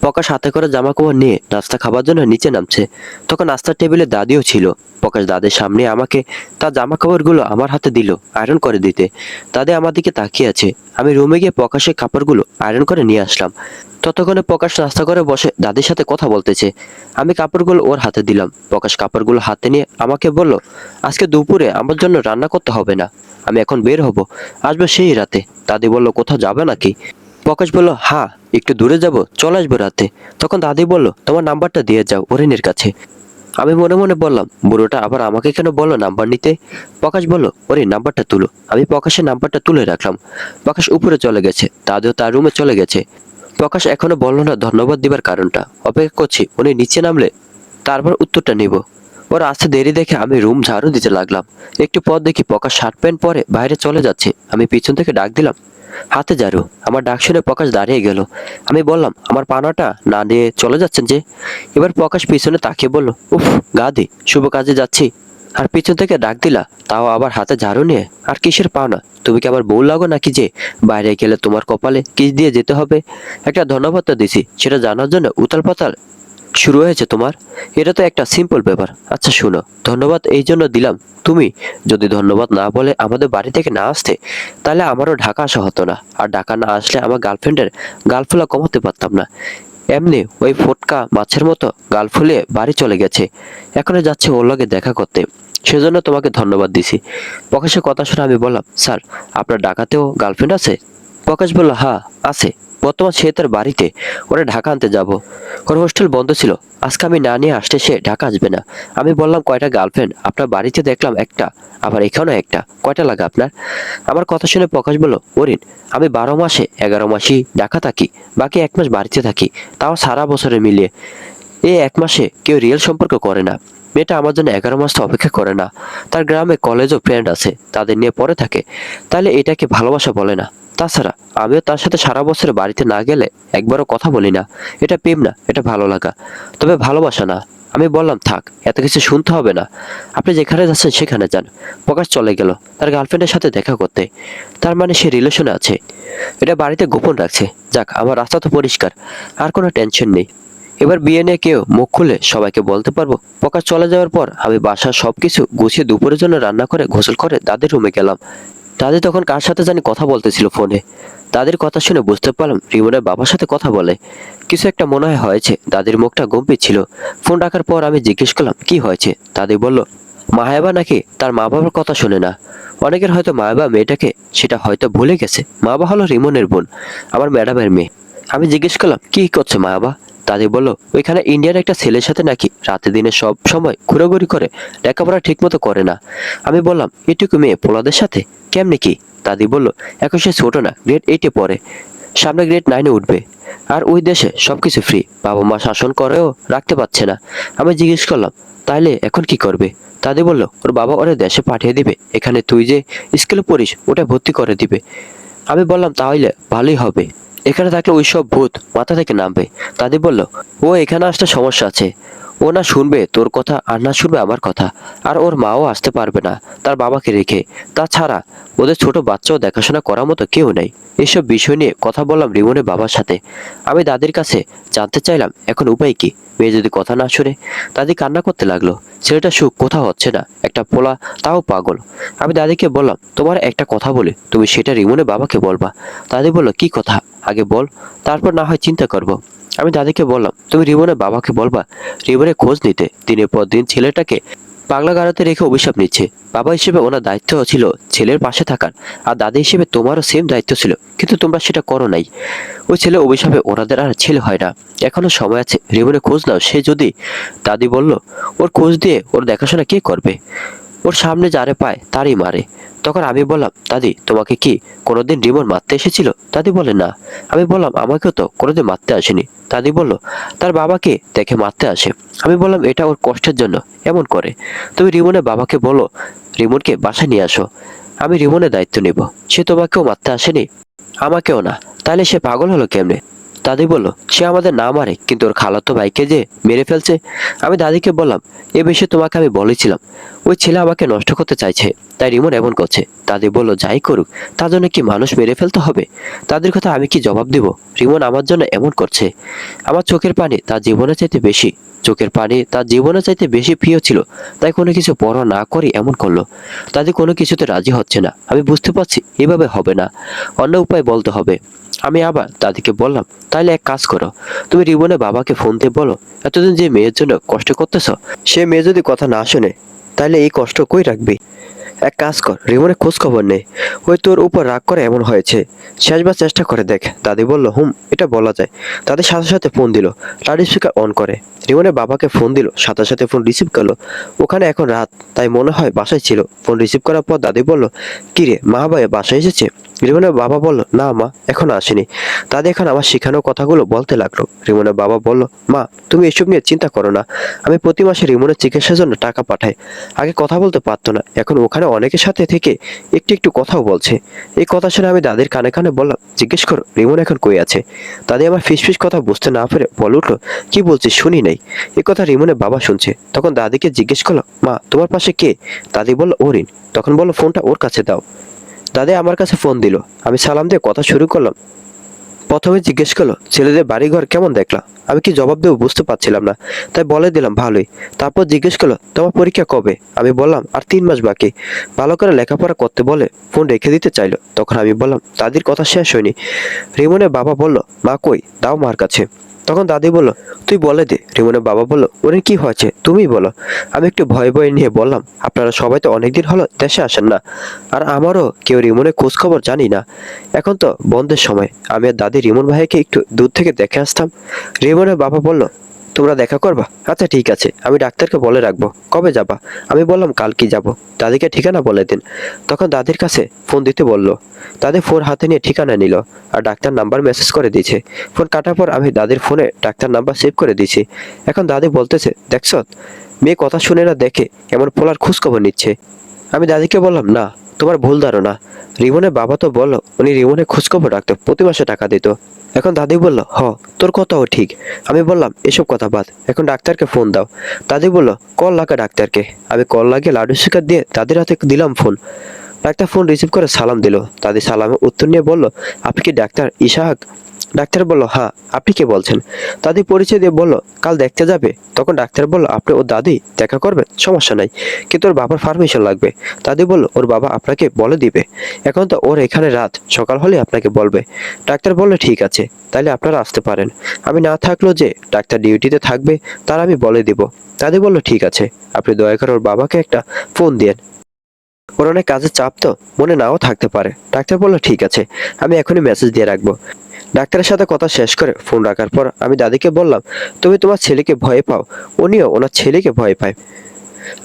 প্রকাশ হাতে করে জামা কাপড় নিয়ে নাস্তা খাবার জন্য নিচে নামছে। তখন নাস্তার টেবিলে দাদিও ছিল। প্রকাশ দাদির সামনে আমাকে তার জামা কাপড়গুলো আমার হাতে দিল আয়রন করে দিতে। দাদি আমার দিকে তাকিয়ে আছে। আমি রুমে গিয়ে প্রকাশের কাপড়গুলো আয়রন করে নিয়ে আসলাম। ততক্ষণে প্রকাশ নাস্তা করে বসে দাদির সাথে কথা বলতেছে। আমি কাপড়গুলো ওর হাতে দিলাম। প্রকাশ কাপড়গুলো হাতে নিয়ে আমাকে বলল, আজকে দুপুরে আমার জন্য রান্না করতে হবে না, আমি এখন বের হব, আসবো সেই রাতে। দাদি বলল, কোথাও যাবে নাকি? প্রকাশ বলল, হ্যাঁ, একটু দূরে যাব, চলে আসবো রাতে। তখন দাদি বলল, তোমার নাম্বারটা দিয়ে যাও ওরিনের কাছে। আমি মনে মনে বললাম, বুড়োটা আবার আমাকে কেন বললো নাম্বার নিতে? প্রকাশ বলল, ওরে নাম্বারটা তুলো। আমি প্রকাশের নাম্বারটা তুলে রাখলাম। প্রকাশ উপরে চলে গেছে, দাদিও তার রুমে চলে গেছে। প্রকাশ এখনো বলল না ধন্যবাদ দিবার কারণটা। অপেক্ষা করছি উনি নিচে নামলে তারপর উত্তরটা নিব। ওর আসতে দেরি দেখে আমি রুম ঝাড়ু দিতে লাগলাম। একটু পর দেখি প্রকাশ শার্ট প্যান্ট পরে বাইরে চলে যাচ্ছে। আমি পিছন থেকে ডাক দিলাম, হাতে ঝাড়ু। আমার ডাক শুনে প্রকাশ দাঁড়িয়ে গেল। আমি বললাম, আমার পানাটা না দিয়ে চলে যাচ্ছেন যে? এবার প্রকাশ পিছনে তাকিয়ে বলল, উফ গাদি, শুভ কাজে যাচ্ছি আর পিছন থেকে ডাক দিলা, তাও আবার হাতে ঝাড়ু নিয়ে। আর কিসের পাওনা? তুমি কি আমার বউ লাগো নাকি যে বাইরে গেলে তোমার কপালে কিস দিয়ে যেতে হবে? একটা ধন্যবাদ তো দিছি, সেটা জানার জন্য উতাল পাতাল শুরু হয়েছে তোমার? এটা তো একটা সিম্পল ব্যাপার। আচ্ছা শুনো, ধন্যবাদ এই জন্য দিলাম, তুমি যদি ধন্যবাদ না বলে আমাদের বাড়ি থেকে না আসতে, তাহলে আমারও ঢাকা আসা হতো না। আর ঢাকা না আসলে আমার গার্লফ্রেন্ডের গালফোলা কমাতে পারতাম না। এমনি ওই ফোটকা মাছের মতো গাল ফুলিয়ে বাড়ি চলে গেছে, এখনো যাচ্ছে ওর লগে দেখা করতে, সেজন্য তোমাকে ধন্যবাদ দিছি। প্রকাশের কথা শুনে আমি বললাম, স্যার, আপনার ঢাকাতেও গার্লফ্রেন্ড আছে? প্রকাশ বলল, হ্যাঁ আছে, বর্তমান সে তার বাড়িতে, ওরা ঢাকা আনতে যাব। ওর হোস্টেল বন্ধ ছিল, আজকে আমি না নিয়ে আসতে সে ঢাকা আসবে না। আমি বললাম, কয়টা গার্লফ্রেন্ড? আপনার বাড়িতে দেখলাম একটা, আবার এখানেও একটা, কয়টা লাগে আপনার? আমার কথা শুনে প্রকাশ বলল, ওরিন, আমি 12 মাসে 11 মাসই ঢাকা থাকি, বাকি 1 মাস বাড়িতে থাকি, তাও সারা বছরে মিলিয়ে। এই 1 মাসে কেউ রিয়েল সম্পর্ক করে না। মেয়েটা আমার জন্য 11 মাস তো অপেক্ষা করে না। তার গ্রামে কলেজ ও ফ্রেন্ড আছে, তাদের নিয়ে পড়ে থাকে। তাহলে এটাকে ভালোবাসা বলে না। তাছাড়া আমিও তার সাথে সারা বছর বাড়িতে না গেলে একবারও কথা বলি না। এটা প্রেম না, এটা ভালো লাগা, তবে ভালোবাসা না। আমি বললাম, থাক, এত কিছু শুনতে হবে না, আপনি যেখানে যাচ্ছেন সেখানে যান। প্রকাশ চলে গেল তার গার্লফ্রেন্ডের সাথে দেখা করতে। তার মানে সে রিলেশনে আছে, এটা বাড়িতে গোপন রাখছে। যাক, আমার রাস্তা তো পরিষ্কার, আর কোনো টেনশন নেই। এবার বিয়ে নিয়ে কেউ মুখ খুলে সবাইকে বলতে পারবো। প্রকাশ চলে যাওয়ার পর আমি বাসার সবকিছু গুছিয়ে দুপুরের জন্য রান্না করে গোসল করে দাদির রুমে গেলাম। দাদি তখন কার সাথে জানি কথা বলতেছিল ফোনে। দাদির কথা শুনে বুঝতে পারলাম রিমনের বাবার সাথে কথা বলে। কিছু একটা মনে হয় হয়েছে। দাদির মুখটা গম্ভীর ছিল। ফোন রাখার পর আমি জিজ্ঞেস করলাম, কি হয়েছে? দাদি বলল, মায়াবা নাকি তার মা বাবার কথা শোনে না। অনেকের হয়তো মায়াবা মেয়েটাকে সেটা হয়তো ভুলে গেছে। মায়াবা হলো রিমনের বোন, আমার ম্যাডামের মেয়ে। আমি জিজ্ঞেস করলাম, কি করছে মায়াবা? দাদি বলল, ওইখানে ইন্ডিয়ার একটা ছেলের সাথে নাকি রাতে দিনে সব সময় ঘোরাঘুরি করে, লেখাপড়া ঠিক মতো করে না। আমি বললাম, এটুকু মেয়ে পোলাদের সাথে কেমনে কি? দাদি বলল, এখন সে ছোট না, গ্রেড 8-এ পড়ে, সামনে গ্রেড 9-এ উঠবে। আর ওই দেশে সবকিছু ফ্রি, বাবা মা শাসন করেও রাখতে পারছে না। আমি জিজ্ঞেস করলাম, তাইলে এখন কি করবে? দাদি বলল, ওর বাবা ওরে দেশে পাঠিয়ে দিবে, এখানে তুই যে স্কুলে পড়িস ওটা ভর্তি করে দিবে। আমি বললাম, তাহলে ভালোই হবে, এখানে থাকলে ওই সব ভূত মাথা থেকে নামবে। দাদি বলল, ও এখানে আসতে সমস্যা আছে, ও না শুনবে তোর কথা আর না শুনবে আমার কথা। আর ওর মাও আসতে পারবে না তার বাবাকে রেখে। তাছাড়া ওদের ছোট বাচ্চাও দেখাশোনা করার মতো কেউ নেই। এসব বিষয় নিয়ে কথা বললাম রিমনের বাবার সাথে। আমি দাদির কাছে জানতে চাইলাম, এখন উপায় কি? মেয়ে যদি কথা না শুনে? দাদি কান্না করতে লাগলো। ছেলেটা সুখ কোথাও হচ্ছে না, একটা পোলা তাও পাগল। আমি দাদিকে বললাম, তোমার একটা কথা বলি, তুমি সেটা রিমনের বাবাকে বলবা। দাদি বলল, কি কথা? আগে বল, তারপর না হয় চিন্তা করব। আমি দাদিকে বললাম, তুমি রিমনের বাবাকে বলবা রিমনের খোঁজ নিতে। দিনের পর দিন ছেলেটাকে পাগলা গারদে রেখে অভিশাপ নিচ্ছে। বাবা হিসেবে ওনার দায়িত্ব ছিল ছেলের পাশে থাকার, আর দাদি হিসেবে তোমারও সেম দায়িত্ব ছিল, কিন্তু তোমরা সেটা করো নাই। ওই ছেলে অভিশাপে ওনাদের আর ছেলে হয় না। এখনো সময় আছে, রিমনের খোঁজ নাও। সে যদি, দাদি বলল, ওর খোঁজ দিয়ে ওর দেখাশোনা কে করবে? ওর সামনে যারে পায় তারই মারে। তখন আমি বললাম, দাদি, তোমাকে কি কোনোদিন রিমন মারতে এসেছিল? দাদি বলে, না। আমি বললাম, আমাকেও তো কোনোদিন মারতে আসেনি। দাদি বলল, তার বাবাকে দেখে মারতে আসে। আমি বললাম, এটা ওর কষ্টের জন্য এমন করে। তুমি রিমনের বাবাকে বলো রিমনকে বাসায় নিয়ে আসো, আমি রিমনের দায়িত্ব নেব। সে তোমাকেও মারতে আসেনি, আমাকেও না, তাহলে সে পাগল হলো কেমনে? দাদি বলল, সে আমাদের না মারে, কিন্তু ওর খালাতো ভাইকে যে মেরে ফেলছে। আমি দাদিকে বললাম, এ বিষয়ে তোমাকে আমি বলেছিলাম, ওই ছেলে আমাকে নষ্ট করতে চাইছে, তাই রিমন এমন করছে। দাদি বলল, যাই করুক, তার জন্য কি মানুষ মেরে ফেলতে হবে? দাদির কথা আমি কি জবাব দেব? রিমন আমার জন্য এমন করছে। আমার চোখের পানি তার জীবনের চাইতে বেশি, চোখের পানি তার জীবনের চাইতে বেশি প্রিয় ছিল, তাই কোনো কিছু পরোয়া না করে এমন করলো। দাদি কোনো কিছুতে রাজি হচ্ছে না। আমি বুঝতে পারছি এভাবে হবে না, অন্য উপায় বলতে হবে। আমি আবার দাদিকে বললাম, তাইলে এক কাজ করো, তুমি রিবনের বাবাকে ফোন দিয়ে বলো, এতদিন যে মেয়ের জন্য কষ্ট করতেছ, সে মেয়ে যদি কথা না শোনে, তাইলে এই কষ্ট কই রাখবি? এক কাজ কর, রিমনের খোঁজ খবর নেই, ওই তোর উপর রাগ করে এমন হয়েছে, শেষবার চেষ্টা করে দেখ। দাদি বলল, এটা বলা যায়। দাদি সাথে সাথে ফোন দিল, লাউড স্পিকার অন করে। রিমনের বাবাকে ফোন দিল, সাথে সাথে ফোন রিসিভ করলো। ওখানে এখন রাত, তাই মনে হয় বাসায় ছিল। ফোন রিসিভ করার পর দাদি বলল, কি রে, মা ভাই বাসায় এসেছে? রিমনের বাবা বলল, না মা, এখন আসেনি। দাদি এখন আমার শেখানো কথাগুলো বলতে লাগলো। রিমনের বাবা বলল, মা তুমি এসব নিয়ে চিন্তা করো না, আমি প্রতি মাসে রিমনের চিকিৎসার জন্য টাকা পাঠাই। আগে কথা বলতে পারতো না, এখন ওখানে অনেকের সাথে থেকে একটু একটু কথাও বলছে। এই কথা শুনে আমি দাদির কানে কানে বললাম, জিজ্ঞেস করো রিমন এখন কই আছে। দাদি আমার ফিসফিস কথা বুঝতে না পেরে বলে উঠলো, কি বলছিস শুনি নাই। এই কথা রিমনের বাবা শুনছে। তখন দাদিকে জিজ্ঞেস করলো, মা তোমার পাশে কে? দাদি বলল, ওরিন। তখন বললো, ফোনটা ওর কাছে দাও। দাদি আমার কাছে ফোন দিল। আমি সালাম দিয়ে কথা শুরু করলাম। প্রথমে জিজ্ঞেস করলো, ছেলেদের বাড়িঘর কেমন দেখলাম। আমি কি জবাব দেবো বুঝতে পারছিলাম না, তাই বলে দিলাম, ভালোই। তারপর জিজ্ঞেস করলো, তোমার পরীক্ষা কবে? আমি বললাম, আর 3 মাস বাকি। ভালো করে লেখাপড়া করতে বলে ফোন রেখে দিতে চাইলো। তখন আমি বললাম, দাদির কথা শেষ হয়নি। রিমনের বাবা বলল, মা কই, দাও মার কাছে। তখন দাদি বলল, তুই বলে দে। রিমনের বাবা বলল, ওরে কি হয়েছে তুমিই বলো। আমি একটু ভয় ভয় নিয়ে বললাম, আপনারা সবাই তো অনেকদিন হলো দেশে আসেন না, আর আমারও কেউ রিমনের খোঁজ খবর জানি না। এখন তো বন্ধের সময়, আমি আর দাদি রিমন ভাইকে একটু দূর থেকে দেখে আসতাম। রিমনের বাবা বলল, তোমরা দেখা করবা? আচ্ছা ঠিক আছে, আমি ডাক্তারকে বলে রাখবো। কবে যাবা? আমি বললাম, কালকে যাব। দাদিকে ঠিকানা বলে দিন। তখন দাদির কাছে ফোন দিতে বলল। দাদি ফোন হাতে নিয়ে ঠিকানা নিল, আর ডাক্তার নাম্বার মেসেজ করে দিয়েছে। ফোন কাটার পর আমি দাদির ফোনে ডাক্তার নাম্বার সেভ করে দিয়েছি। এখন দাদি বলতেছে, দেখছ, মেয়ে কথা শুনে না দেখে এমন পোলার খোঁজ খবর নিচ্ছে। আমি দাদিকে বললাম, না, তোমার ভুল ধারণা। রিমনের বাবা তো বললো উনি রিমনের খোঁজখবর রাখতো, প্রতি মাসে টাকা দিত। এখন দাদি বলল, তোর কথাও ঠিক। আমি বললাম, এসব কথা বাদ, এখন ডাক্তারকে ফোন দাও। দাদি বলল, কল লাগা ডাক্তারকে। আমি কল লাগিয়ে লাউড স্পিকার দিয়ে দাদির হাতে দিলাম ফোন। ডাক্তার ফোন রিসিভ করে সালাম দিল। দাদি সালামে উত্তর নিয়ে বলল, আপনি কি ডাক্তার ইসাহাক? ডাক্তার বলল, হ্যাঁ, আপনি কে বলছেন? দাদি পরিচয় দিয়ে বলল, কাল দেখতে যাবে। তখন ডাক্তার বলল, আপনি ও দাদি দেখা করবেন? সমস্যা নাই, কিন্তু ওর বাবার পারমিশন লাগবে। দাদি বলল, ওর বাবা আপনাকে বলে দিবে, এখন তো ওর এখানে রাত, সকাল হলে আপনাকে বলবে। ডাক্তার বলল, ঠিক আছে, তাহলে আপনারা আসতে পারেন। আমি না থাকলেও যে ডাক্তার ডিউটিতে থাকবে তার আমি বলে দিব। দাদি বলল, ঠিক আছে, আপনি দয়া করে ওর বাবাকে একটা ফোন দিয়েন, ওর অনেক কাজের চাপ তো, মনে নাও থাকতে পারে। ডাক্তার বলল, ঠিক আছে, আমি এখনই মেসেজ দিয়ে রাখবো। ডাক্তারের সাথে কথা শেষ করে ফোন রাখার পর আমি দাদিকে বললাম, তুমি তোমার ছেলেকে ভয় পাও, উনিও ওনার ছেলেকে ভয় পায়।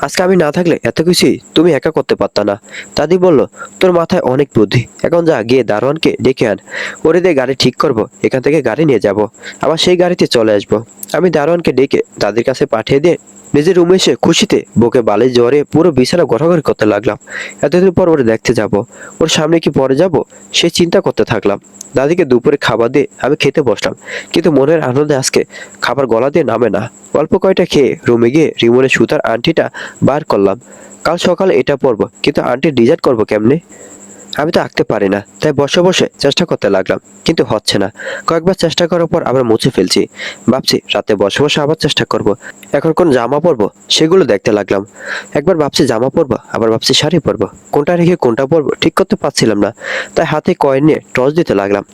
আজকে আমি না থাকলে এত কিছুই তুমি একা করতে পারতা না। দাদি বলল, তোর মাথায় অনেক বুদ্ধি, এখন যা গিয়ে দারোয়ানকে ডেকে আন, ওরে দিয়ে গাড়ি ঠিক করব, এখান থেকে গাড়ি নিয়ে যাব, আবার সেই গাড়িতে চলে আসবো। আমি দারোয়ানকে ডেকে দাদির কাছে পাঠিয়ে দিয়ে নিজের রুমে এসে খুশিতে বুকে বালি জ্বরে পুরো বিছানা ঘোরাঘুরি করতে লাগলাম। এতদিন পর ওরে দেখতে যাব, ওর সামনে কি পরে যাব সে চিন্তা করতে থাকলাম। দাদিকে দুপুরে খাবার দিয়ে আমি খেতে বসলাম, কিন্তু মনের আনন্দে আজকে খাবার গলা দিয়ে নামে না। অল্প কয়টা খেয়ে রুমে গিয়ে রিমনের সুতার আংটিটা বার করলাম। কাল সকালে এটা পরবো, কিন্তু আংটি ডিজাইন করবো কেমনে? আমি তো আঁকতে পারি না, তাই বসে বসে চেষ্টা করতে লাগলাম, কিন্তু হচ্ছে না। কয়েকবার চেষ্টা করার পর আবার মুছে ফেলছি। ভাবছি রাতে বসে বসে আবার চেষ্টা করব। এখন কোন জামা পরবো সেগুলো দেখতে লাগলাম। একবার ভাবছি জামা পরবো, আবার ভাবছি শাড়ি পরবো, কোনটা রেখে কোনটা পরবো ঠিক করতে পারছিলাম না। তাই হাতে কয়েন নিয়ে টর্চ দিতে লাগলাম।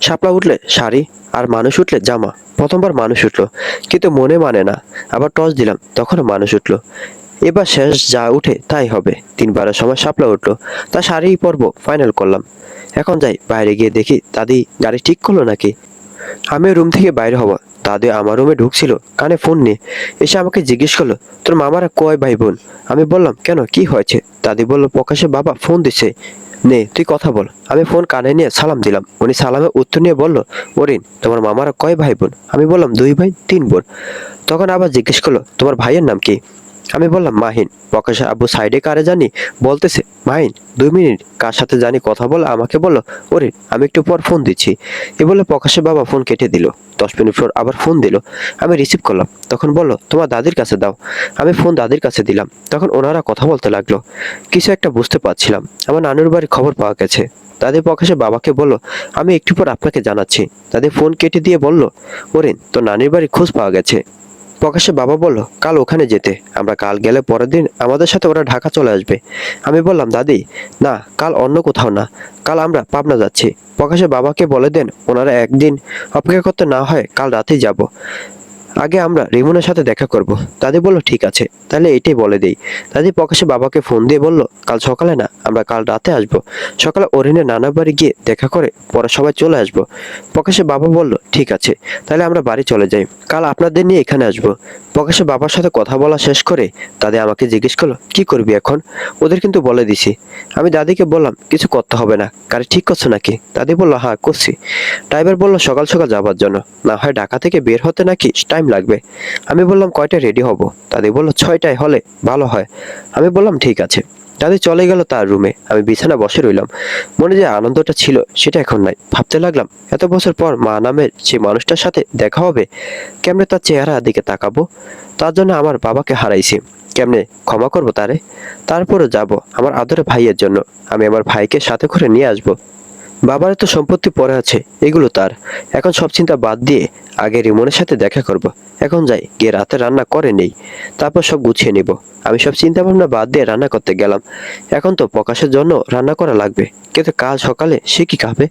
শাপলা উঠলে শাড়ি, আর মানুষ উঠলে জামা। প্রথমবার মানুষ উঠলো, কিন্তু মনে মানে না। আবার টর্চ দিলাম, তখনও মানুষ উঠলো। এবার শেষ যা উঠে তাই হবে। 3বারের সময় শাপলা উঠলো, তা শাড়িই পরবো ফাইনাল করলাম। এখন যাই, বাইরে গিয়ে দেখি দাদি গাড়ি ঠিক করলো নাকি। আমি রুম থেকে বাইরে হব, দাদি আমার রুমে ঢুকছিল কানে ফোন নিয়ে। এসে আমাকে জিজ্ঞেস করলো, তোর মামারা কয় ভাই বোন? আমি বললাম, কেন কি হয়েছে? দাদি বলল, প্রকাশে বাবা ফোন দিছে, নে তুই কথা বল। আমি ফোন কানে নিয়ে সালাম দিলাম। উনি সালামে উত্তর নিয়ে বলল, ওরিন তোমার মামারা কয় ভাই বোন? আমি বললাম, 2 ভাই 3 বোন। তখন আবার জিজ্ঞেস করলো, তোমার ভাইয়ের নাম কি? আমি বললাম মাহিন। প্রকাশের আব্বু সাইডে কারে জানি বলতেছে, মাহিন 2 মিনিট কার সাথে জানি কথা বলে আমাকে বলল, ওরে আমি একটু পর ফোন দিচ্ছি। এ বলে প্রকাশের বাবা ফোন কেটে দিল। 10 মিনিট পর আবার ফোন দিল। আমি রিসিভ করলাম। তখন বলল, তোমার দাদির কাছে দাও। আমি ফোন দাদির কাছে দিলাম। তখন ওনারা কথা বলতে লাগলো। কিছু একটা বুঝতে পারছিলাম। আমার নানুর বাড়ির খবর পাওয়া গেছে। দাদি প্রকাশের বাবাকে বলল, আমি একটু পর আপনাকে জানাচ্ছি। দাদি ফোন কেটে দিয়ে বলল, ওরেন তোর নানির বাড়ির খোঁজ পাওয়া গেছে। প্রকাশের বাবা বলল, কাল ওখানে যেতে। আমরা কাল গেলে পরের দিন আমাদের সাথে ওরা ঢাকা চলে আসবে। আমি বললাম, দাদি না, কাল অন্য কোথাও না, কাল আমরা পাবনা যাচ্ছি। প্রকাশের বাবাকে বলে দেন ওনারা একদিন অপেক্ষা করতে না হয় কাল রাতেই যাব। আগে আমরা রিমনের সাথে দেখা করব। দাদি বলল, ঠিক আছে, তাহলে এটাই বলে দেই। দাদি প্রকাশের বাবাকে ফোন দিয়ে বলল, কাল সকালে না, আমরা কাল রাতে আসব। সকালে অরিনের নানার বাড়ি গিয়ে দেখা করে পরে সবাই চলে আসব। প্রকাশের বাবা বলল, ঠিক আছে, তাহলে আমরা বাড়ি চলে যাই। কাল আপনাদের নিয়ে এখানে আসব। প্রকাশের বাবার সাথে কথা বলা শেষ করে দাদি আমাকে জিজ্ঞেস করলো, কি করবি এখন? ওদের কিন্তু বলে দিছি। আমি দাদিকে বললাম, কিছু করতে হবে না, গাড়ি ঠিক করছো নাকি? দাদি বলল, হ্যাঁ করছি। ড্রাইভার বলল সকাল সকাল যাবার জন্য, না হয় ঢাকা থেকে বের হতে নাকি টাইম লাগবে। আমি বললাম, কয়টায় রেডি হব? দাদি বলল, 6টায় হলে ভালো হয়। আমি বললাম, ঠিক আছে। দাদি চলে গেল তার রুমে। আমি বিছানা বসে রইলাম। মনে যে আনন্দটা ছিল সেটা এখন নাই। ভাবতে লাগলাম, এত বছর পর মা নামের সেই মানুষটার সাথে দেখা হবে, কেমনে তার চেহারা দিকে তাকাবো? তার জন্য আমার বাবাকে হারাইছি, কেমনে ক্ষমা করব তারে? তারপরে যাব আমার আদরের ভাইয়ের জন্য। আমি আমার ভাইকে সাথে করে নিয়ে আসবো। বাবার তো সম্পত্তি পড়ে আছে, এগুলো তার। এখন সব চিন্তা বাদ দিয়ে আগে রিমনের সাথে দেখা করব। এখন যাই, গিয়ে রাতে রান্না করে নেই, তারপর সব গুছিয়ে নিব। আমি সব চিন্তা ভাবনা বাদ দিয়ে রান্না করতে গেলাম। এখন তো প্রকাশের জন্য রান্না করা লাগবে, কিন্তু কাল সকালে সে কি খাবে?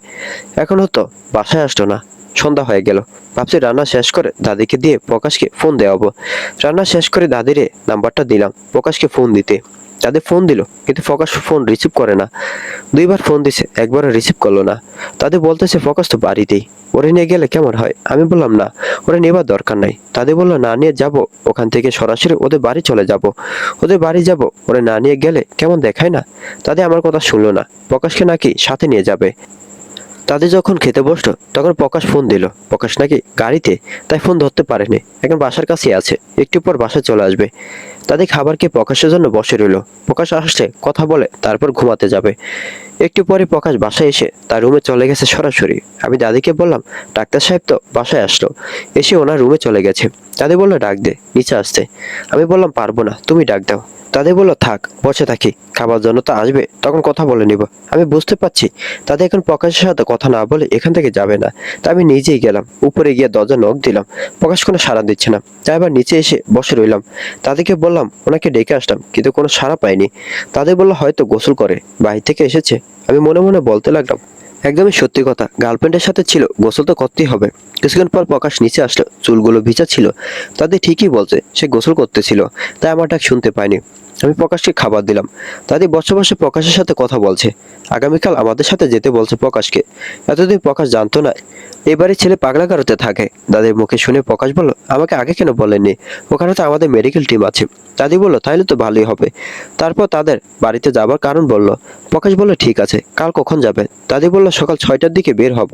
এখনো তো বাসায় আসলো না, সন্ধ্যা হয়ে গেল। ভাবছি রান্না শেষ করে দাদিকে দিয়ে প্রকাশকে ফোন দেওয়াবো। রান্না শেষ করে দাদিরে নাম্বারটা দিলাম প্রকাশকে ফোন দিতে। দাদি ফোন দিল, কিন্তু প্রকাশ ফোন রিসিভ করে না। 2বার ফোন দিছে, একবারও রিসিভ করলো না। দাদি বলতেছে, প্রকাশ তো বাড়িতেই, ওরে নিয়ে গেলে কেমন হয়? আমি বললাম, না, ওরে নেবার দরকার নাই। দাদি বললো, না নিয়ে যাব, ওখান থেকে সরাসরি ওদের বাড়ি চলে যাব। ওদের বাড়ি যাব, ওরে না নিয়ে গেলে কেমন দেখায় না? দাদি আমার কথা শুনলো না, প্রকাশকে নাকি সাথে নিয়ে যাবে। দাদি যখন খেতে বসলো তখন প্রকাশ ফোন দিল। প্রকাশ নাকি গাড়িতে, তাই ফোন ধরতে পারেনি। এখন বাসার কাছে আছে, একটু পর বাসায় চলে আসবে। দাদি খাবার খেয়ে প্রকাশের জন্য বসে রইল। প্রকাশ আসছে, কথা বলে তারপর ঘুমাতে যাবে। একটু পরে প্রকাশ বাসায় এসে তার রুমে চলে গেছে সরাসরি। আমি দাদিকে বললাম, ডাক্তার সাহেব তো বাসায় আসলো, এসে ওনার রুমে চলে গেছে। দাদি বললো, ডাক দে, নিচে আসতে। আমি বললাম, পারবো না, তুমি ডাক দাও। দাদি বললো, থাক, বসে থাকি, খাবার জন্য তো আসবে, তখন কথা বলে নিব। আমি বুঝতে পারছি দাদি এখন প্রকাশের সাথে কথা না বলে এখান থেকে যাবে না। তাই আমি নিজেই গেলাম, উপরে গিয়ে দরজা নক দিলাম। প্রকাশ কোনো সাড়া দিচ্ছে না, তাই আবার নিচে এসে বসে রইলাম। দাদিকে বললাম, ওনাকে ডেকে আসলাম, কিন্তু কোনো সাড়া পাইনি। দাদি বললো, হয়তো গোসল করে বাহির থেকে এসেছে। আমি মনে মনে বলতে লাগলাম, একদমই সত্যি কথা, গার্লফ্রেন্ডের সাথে ছিল, গোসল তো করতেই হবে। কিছুক্ষণ পর প্রকাশ নিচে আসলো, চুলগুলো ভিজা ছিল। দাদি ঠিকই বলছে, সে গোসল করতেছিল, তাই আমার ডাক শুনতে পাইনি। আমি প্রকাশকে খাবার দিলাম। দাদি বসে বসে প্রকাশের সাথে কথা বলছে। আগামীকাল আমাদের সাথে যেতে বলছে প্রকাশকে। এতদিন প্রকাশ জানতো না এবারে ছেলে পাগলা গারোতে থাকে। দাদির মুখে শুনে প্রকাশ বলল, আমাকে আগে কেন বলেননি? ওখানে তো আমাদের মেডিকেল টিম আছে। দাদি বলল, তাহলে তো ভালোই হবে। তারপর তাদের বাড়িতে যাবার কারণ বলল। প্রকাশ বলল, ঠিক আছে, কাল কখন যাবে? দাদি বলল, সকাল 6টার দিকে বের হব।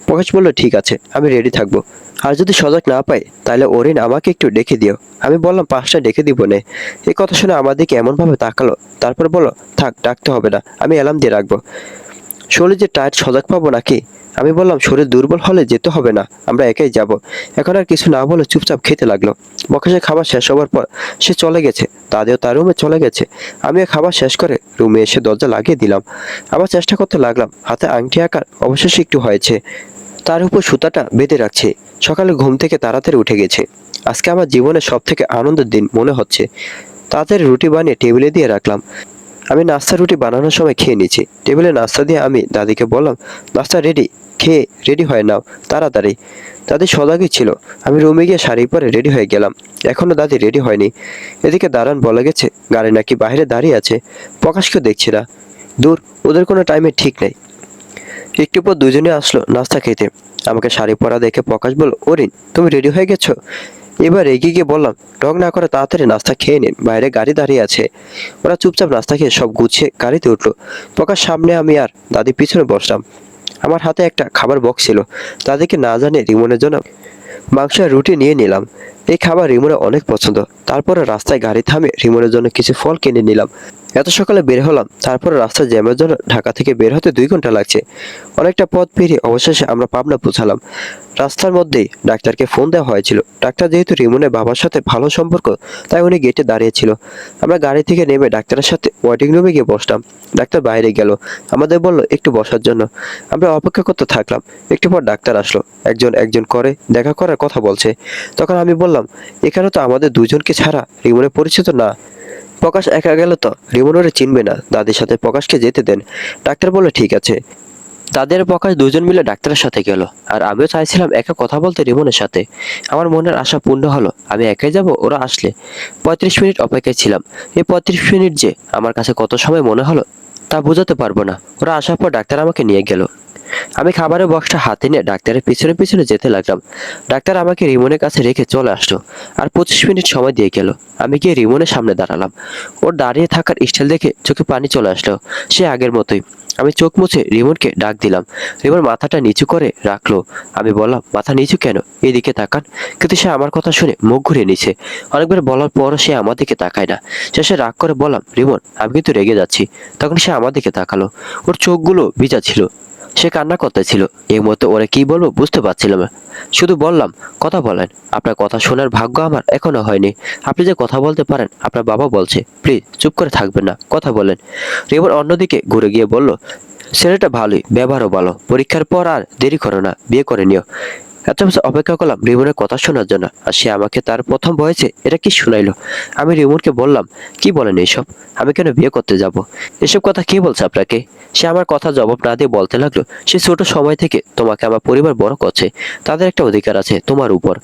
প্রকাশ বলল, ঠিক আছে, আমি রেডি থাকবো। আর যদি সজাগ না পাই তাহলে অরিন আমাকে একটু ডেকে দিও। আমি বললাম, 5টায় ডেকে দিব নে। এই কথা শুনে আমার দিকে এমনভাবে তাকালো, তারপর বলল, থাক, ডাকতে হবে না, আমি অ্যালার্ম দিয়ে রাখবো। শরীর যে টায়ার্ড, সজাগ পাবো নাকি? আমি বললাম, শরীর দুর্বল হলে যেতে হবে না, আমরা একাই যাব। এখন আর কিছু না বলে চুপচাপ খেতে লাগলো। প্রকাশের খাবার শেষ হওয়ার পর সে চলে গেছে। দাদিও তার রুমে চলে গেছে। আমিও খাবার শেষ করে রুমে এসে দরজা লাগিয়ে দিলাম। আবার চেষ্টা করতে লাগলাম, হাতে আংটি আঁকার অবশেষে একটু হয়েছে। তার উপর সুতাটা বেঁধে রাখছি। সকালে ঘুম থেকে তাড়াতাড়ি উঠে গেছে। আজকে আমার জীবনের সব থেকে আনন্দের দিন মনে হচ্ছে। তাড়াতাড়ি রুটি বানিয়ে টেবিলে দিয়ে রাখলাম। আমি নাস্তা রুটি বানানোর সময় খেয়ে নিচ্ছি। টেবিলে নাস্তা দিয়ে আমি দাদিকে বললাম, নাস্তা রেডি, খেয়ে রেডি হয়ে নাও তাড়াতাড়ি। দাদি সজাগই ছিল। আমি রুমে গিয়ে শাড়ি পরে রেডি হয়ে গেলাম। এখনো দাদি রেডি হয়নি। এদিকে দাঁড়ান বলে গেছে, গাড়ি নাকি বাইরে দাঁড়িয়ে আছে, প্রকাশকেও দেখছি না। দূর, ওদের কোনো টাইমে ঠিক নেই। একটু পর দুজনে আসলো নাস্তা খেতে। আমাকে শাড়ি পরা দেখে প্রকাশ বলল, অরিন তুমি রেডি হয়ে গেছো? এবার এগিয়ে গিয়ে বললাম, ঢং না করে তাড়াতাড়ি নাস্তা খেয়ে নিন, বাইরে গাড়ি দাঁড়িয়ে আছে। ওরা চুপচাপ নাস্তা খেয়ে সব গুছিয়ে গাড়িতে উঠলো। প্রকাশ সামনে, আমি আর দাদি পিছনে বসলাম। আমার হাতে একটা খাবার বক্স ছিল। তাদেরকে না জানিয়ে রিমনের জন্য মাংস আর রুটি নিয়ে নিলাম। এই খাবার রিমনের অনেক পছন্দ। তারপরে রাস্তায় গাড়ি থামিয়ে রিমনের জন্য কিছু ফল কিনে নিলাম। এত সকালে বের হলাম, তারপরে রাস্তায় জ্যামের জন্য ঢাকা থেকে বের হতে 2 ঘন্টা লাগছে। অনেকটা পথ পেরিয়ে অবশেষে আমরা পাবনা পৌঁছালাম। রাস্তার মধ্যেই ডাক্তারকে ফোন দেওয়া হয়েছিল। ডাক্তার যেহেতু রিমনের বাবার সাথে ভালো সম্পর্ক, তাই উনি গেটে দাঁড়িয়েছিল। আমরা গাড়ি থেকে নেমে ডাক্তারের সাথে ওয়েটিং রুমে গিয়ে বসলাম। ডাক্তার বাইরে গেল, আমাদের বলল একটু বসার জন্য। আমরা অপেক্ষা করতে থাকলাম। একটু পর ডাক্তার আসলো। একজন একজন করে দেখা করার কথা বলছে। তখন আমি বললাম, এখানে তো আমাদের দুজনকে ছাড়া রিমনের পরিচিত না। প্রকাশ একা গেল তো রিমন ওরে চিনবে না, দাদির সাথে প্রকাশকে যেতে দেন। ডাক্তার বলল ঠিক আছে। তাদের প্রকাশ দুজন মিলে ডাক্তারের সাথে গেল, আর আমিও চাইছিলাম একা কথা বলতে রিমনের সাথে। আমার মনের আশা পূর্ণ হলো। আমি একাই যাব ওরা আসলে। 35 মিনিট অপেক্ষায় ছিলাম। এই 35 মিনিট যে আমার কাছে কত সময় মনে হলো তা বোঝাতে পারবো না। ওরা আসার পর ডাক্তার আমাকে নিয়ে গেল। আমি খাবারের বক্সটা হাতে নিয়ে ডাক্তারের পিছনে পিছনে যেতে লাগলাম। ডাক্তার আমাকে রিমনের কাছে রেখে চলে আসলো। আর 25 মিনিট সময় দিয়ে গেল। আমি গিয়ে রিমনের সামনে দাঁড়ালাম। ওর দাঁড়িয়ে থাকার স্টাইল দেখে চোখে পানি চলে আসলো। সে আগের মতোই। আমি চোখ মুছে রিমনকে ডাক দিলাম। রিমন মাথাটা নিচু করে রাখলো। আমি বললাম, মাথা নিচু কেন? এদিকে তাকান। কিন্তু সে আমার কথা শুনে মুখ ঘুরিয়ে নিছে। অনেকবার বলার পরও সে আমার দিকে তাকায় না। শেষে রাগ করে বললাম, রিমন আমি কিন্তু রেগে যাচ্ছি। তখন সে আমার দিকে তাকালো। ওর চোখগুলো ভিজা ছিল। সে কান্না করতেছিল। এই মুহূর্তে ওরা কি বলবো বুঝতে পারছিলাম না। শুধু বললাম, কথা বলেন। আপনার কথা শোনার ভাগ্য আমার এখনো হয়নি। আপনি যে কথা বলতে পারেন আপনার বাবা বলছে। প্লিজ চুপ করে থাকবেন না, কথা বলেন। রিমন অন্যদিকে ঘুরে গিয়ে বলল, ছেলেটা ভালোই, ব্যবহারও ভালো। পরীক্ষার পর আর দেরি করো না, বিয়ে করে নিও। এত বছর অপেক্ষা করলাম রিমনের কথা শোনার জন্য, আর সে আমাকে তার প্রথম বয়সে এটা কি শুনাইলো। আমি রিমনকে বললাম, কি বলেন এইসব? আমি কেন বিয়ে করতে যাব? এসব কথা কে বলছে আপনাকে? সে আমার কথা জবাব না দিয়ে বলতে লাগলো, সে ছোট সময় থেকে তোমাকে আমার পরিবার বড় করছে। তাদের একটা অধিকার আছে তোমার উপর।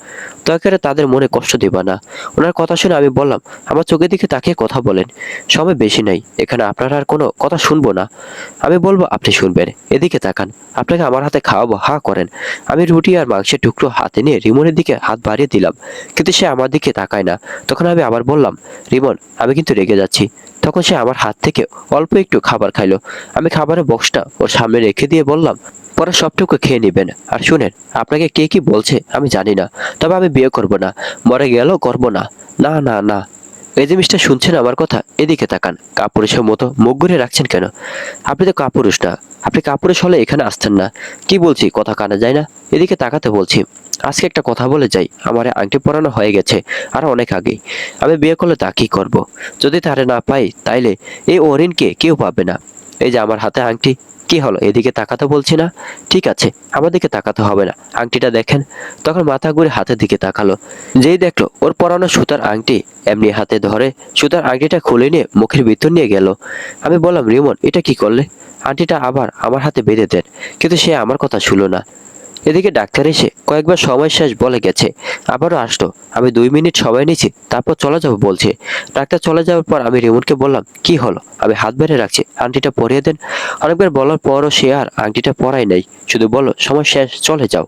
দয়া করে তাদের মনে কষ্ট দিবা না। ওনার কথা শুনে আমি বললাম, আমার চোখের দিকে তাকিয়ে কথা বলেন। সময় বেশি নাই, এখানে আপনার আর কোনো কথা শুনবো না। আমি বলবো আপনি শুনবেন। এদিকে তাকান, আপনাকে আমার হাতে খাওয়াবো, হা করেন। আমি রুটি আর মাংসের টুকরো হাতে নিয়ে রিমনের দিকে হাত বাড়িয়ে দিলাম, কিন্তু সে আমার দিকে তাকায় না। তখন আমি আবার বললাম, রিমন আমি কিন্তু রেগে যাচ্ছি। তখন সে আমার হাত থেকে অল্প একটু খাবার খাইলো। আমি খাবারের বক্সটা ওর সামনে রেখে দিয়ে বললাম, পরে সবটুকু খেয়ে নেবেন। আর শুনেন, আপনাকে কে কি বলছে আমি জানি না, তবে আমি বিয়ে করব না, মরে গেলেও করবো না। না না না। এই যে মিস্টার শুনছেন আমার কথা, এদিকে তাকান। কাপুরুষের মতো মুখ ঘুরে রাখছেন কেন? আপনি তো কাপুরুষ না। আপনি কাপুরুষ হলে এখানে আসতেন না। কি বলছি কথা কানে যায় না? এদিকে তাকাতে বলছি। আজকে একটা কথা বলে যাই, আমার আংটি পরানো হয়ে গেছে আর অনেক আগেই। আমি বিয়ে করলে তা কি করব? যদি তারে না পাই তাইলে এই অরিনকে কেউ পাবে না। এই যে আমার হাতে আংটি, কি হলো? এদিকে তাকাতে বলছি না? ঠিক আছে, আমার দিকে তাকাতে হবে না, আংটিটা দেখেন। তখন মাথা ঘুরে হাতের দিকে তাকালো। যেই দেখলো ওর পরানো সুতার আংটি, এমনি হাতে ধরে সুতার আংটিটা খুলে নিয়ে মুখের ভিতর নিয়ে গেল। আমি বললাম, রিমন এটা কি করলে? আংটিটা আবার আমার হাতে বেঁধে দেন। কিন্তু সে আমার কথা শুনলো না। এদিকে ডাক্তার এসে কয়েকবার সময় শেষ বলে গেছে, আবারও আসলো। আমি 2 মিনিট সময় নিয়েছি, তারপর চলে যাবো বলছে। ডাক্তার চলে যাওয়ার পর আমি রিমনকে বললাম, কি হলো? আমি হাত বেড়ে রাখছি, আংটিটা পরিয়ে দেন। অনেকবার বলার পরও সে আর আংটিটা পরাই নাই। শুধু বলল, সময় শেষ, চলে যাও।